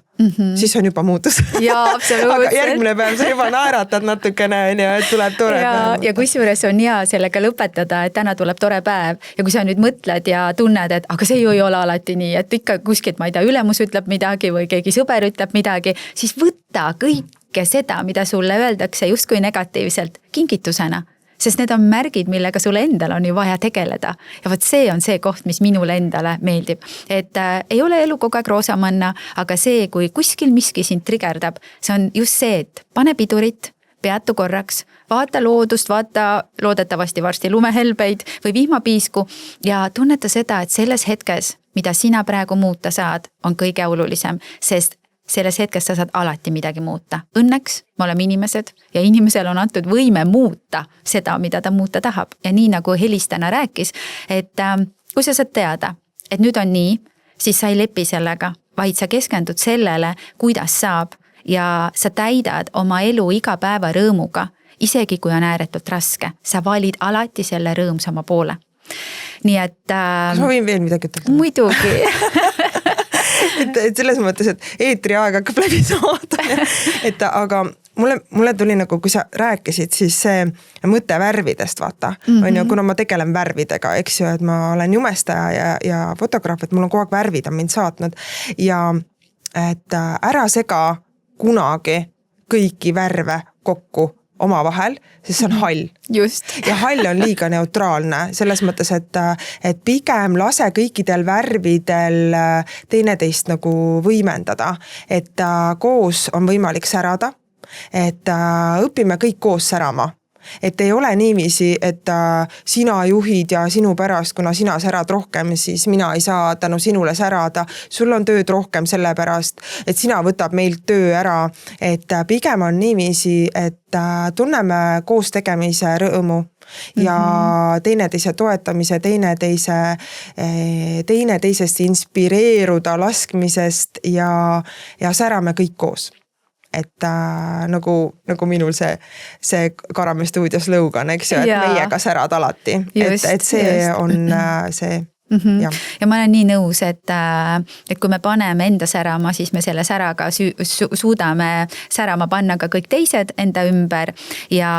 Speaker 3: siis on juba muutus. Aga järgmine päev sa juba naeratad natukene, et tuleb tore päev.
Speaker 2: Ja kusjuures on hea sellega lõpetada, et täna tuleb tore päev. Ja kui sa nüüd mõtled ja tunned, et aga see ju ei ole alati nii, et ikka kuskilt, ma ei tea, ülemus ütleb midagi või keegi sõber ütleb midagi, siis võtta kõike seda, mida sulle öeldakse justkui negatiivselt kingitusena. Sest need on märgid, millega sulle endal on ju vaja tegeleda. Ja võt see on see koht, mis minule endale meeldib. Et ei ole elu kogu aeg roosamanna, aga see, kui kuskil miski sind trigerdab, see on just see, et pane pidurit, peatu korraks, vaata loodust, vaata loodetavasti varsti lumehelbeid või vihmapiisku ja tunneta seda, et selles hetkes, mida sina praegu muuta saad, on kõige olulisem, sest selles hetkes sa saad alati midagi muuta. Õnneks me oleme inimesed ja inimesel on antud võime muuta seda, mida ta muuta tahab. Ja nii nagu Helis täna rääkis, et kui sa saad teada, et nüüd on nii, siis sa ei lepi sellega, vaid sa keskendud sellele, kuidas saab ja sa täidad oma elu iga päeva rõõmuga, isegi kui on ääretult raske. Sa valid alati selle rõõmsama poole. Nii et...
Speaker 3: ma võin veel midagi ütelda?
Speaker 2: Muidugi.
Speaker 3: et selles mõttes, et eetriaeg hakkab läbi saada. Et aga mulle tuli nagu, kui sa rääkisid, siis see mõte värvidest, vaata. On ju, kuna ma tegelen värvidega, eks ju, et ma olen jumestaja ja fotograaf, et mul on kogu aeg värvid on mind saatnud. Ja et ära sega kunagi kõiki värve kokku omavahel, sest see on hall.
Speaker 2: Just.
Speaker 3: Ja hall on liiga neutraalne, selles mõttes, et pigem lase kõikidel värvidel teineteist nagu võimendada, et koos on võimalik särada, et õpime kõik koos särama. Et ei ole niiviisi, et sina juhid ja sinu pärast, kuna sina särad rohkem, siis mina ei saa tänu sinule särada. Sul on tööd rohkem selle pärast, et sina võtab meilt töö ära. Et pigem on niiviisi, et tunneme koos tegemise rõõmu ja teineteise toetamise, teineteisest inspireeruda laskmisest ja särame kõik koos. Et nagu minul see Karamäe stuudios lõugan, eks ju, et meiega särad alati. Et see on see... Ja
Speaker 2: ma olen nii nõus, et kui me paneme enda särama, siis me selle säraga suudame särama panna ka kõik teised enda ümber ja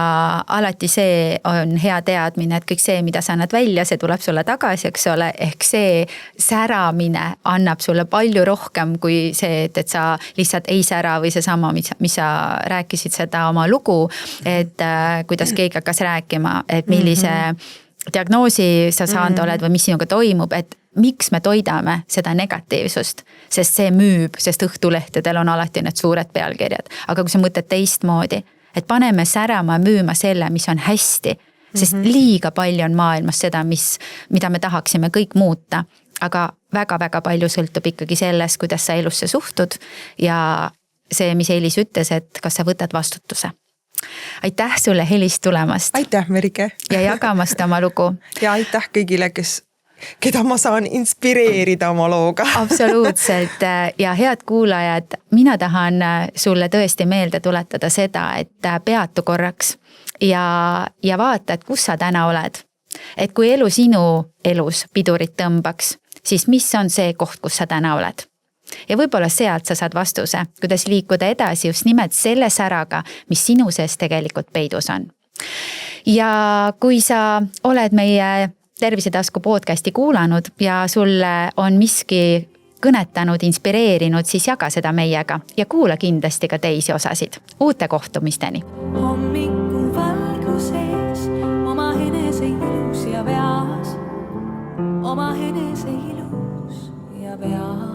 Speaker 2: alati see on hea teadmine, et kõik see, mida sa annad välja, see tuleb sulle tagasi, eks ole, ehk see säramine annab sulle palju rohkem kui see, et sa lihtsalt ei sära või seesama, mis sa rääkisid seda oma lugu, et kuidas keegi hakkas rääkima, et millise diagnoosi sa saanud oled või mis sinuga toimub, et miks me toidame seda negatiivsust, sest see müüb, sest õhtulehtedel on alati need suured pealkirjad. Aga kui sa mõtled teistmoodi, et paneme särama müüma selle, mis on hästi, sest liiga palju on maailmas seda, mida me tahaksime kõik muuta, aga väga-väga palju sõltub ikkagi sellest, kuidas sa elusse suhtud ja see, mis Helis ütles, et kas sa võtad vastutuse. Aitäh sulle Helis tulemast.
Speaker 3: Aitäh, Merike.
Speaker 2: Ja jagamast oma lugu.
Speaker 3: Ja aitäh kõigile, keda ma saan inspireerida oma looga.
Speaker 2: Absoluutselt. Ja head kuulajad, mina tahan sulle tõesti meelde tuletada seda, et peatu korraks ja vaata, et kus sa täna oled. Et kui elu sinu elus pidurit tõmbaks, siis mis on see koht, kus sa täna oled? Ja võib-olla sealt sa saad vastuse, kuidas liikuda edasi just nimelt selle säraga, mis sinu sees tegelikult peidus on. Ja kui sa oled meie Tervisetasku podcasti kuulanud ja sulle on miski kõnetanud, inspireerinud, siis jaga seda meiega ja kuula kindlasti ka teisi osasid. Uute kohtumisteni!
Speaker 1: Hommikuvalguses oma enese ilus ja veas, oma enese ilus ja veas.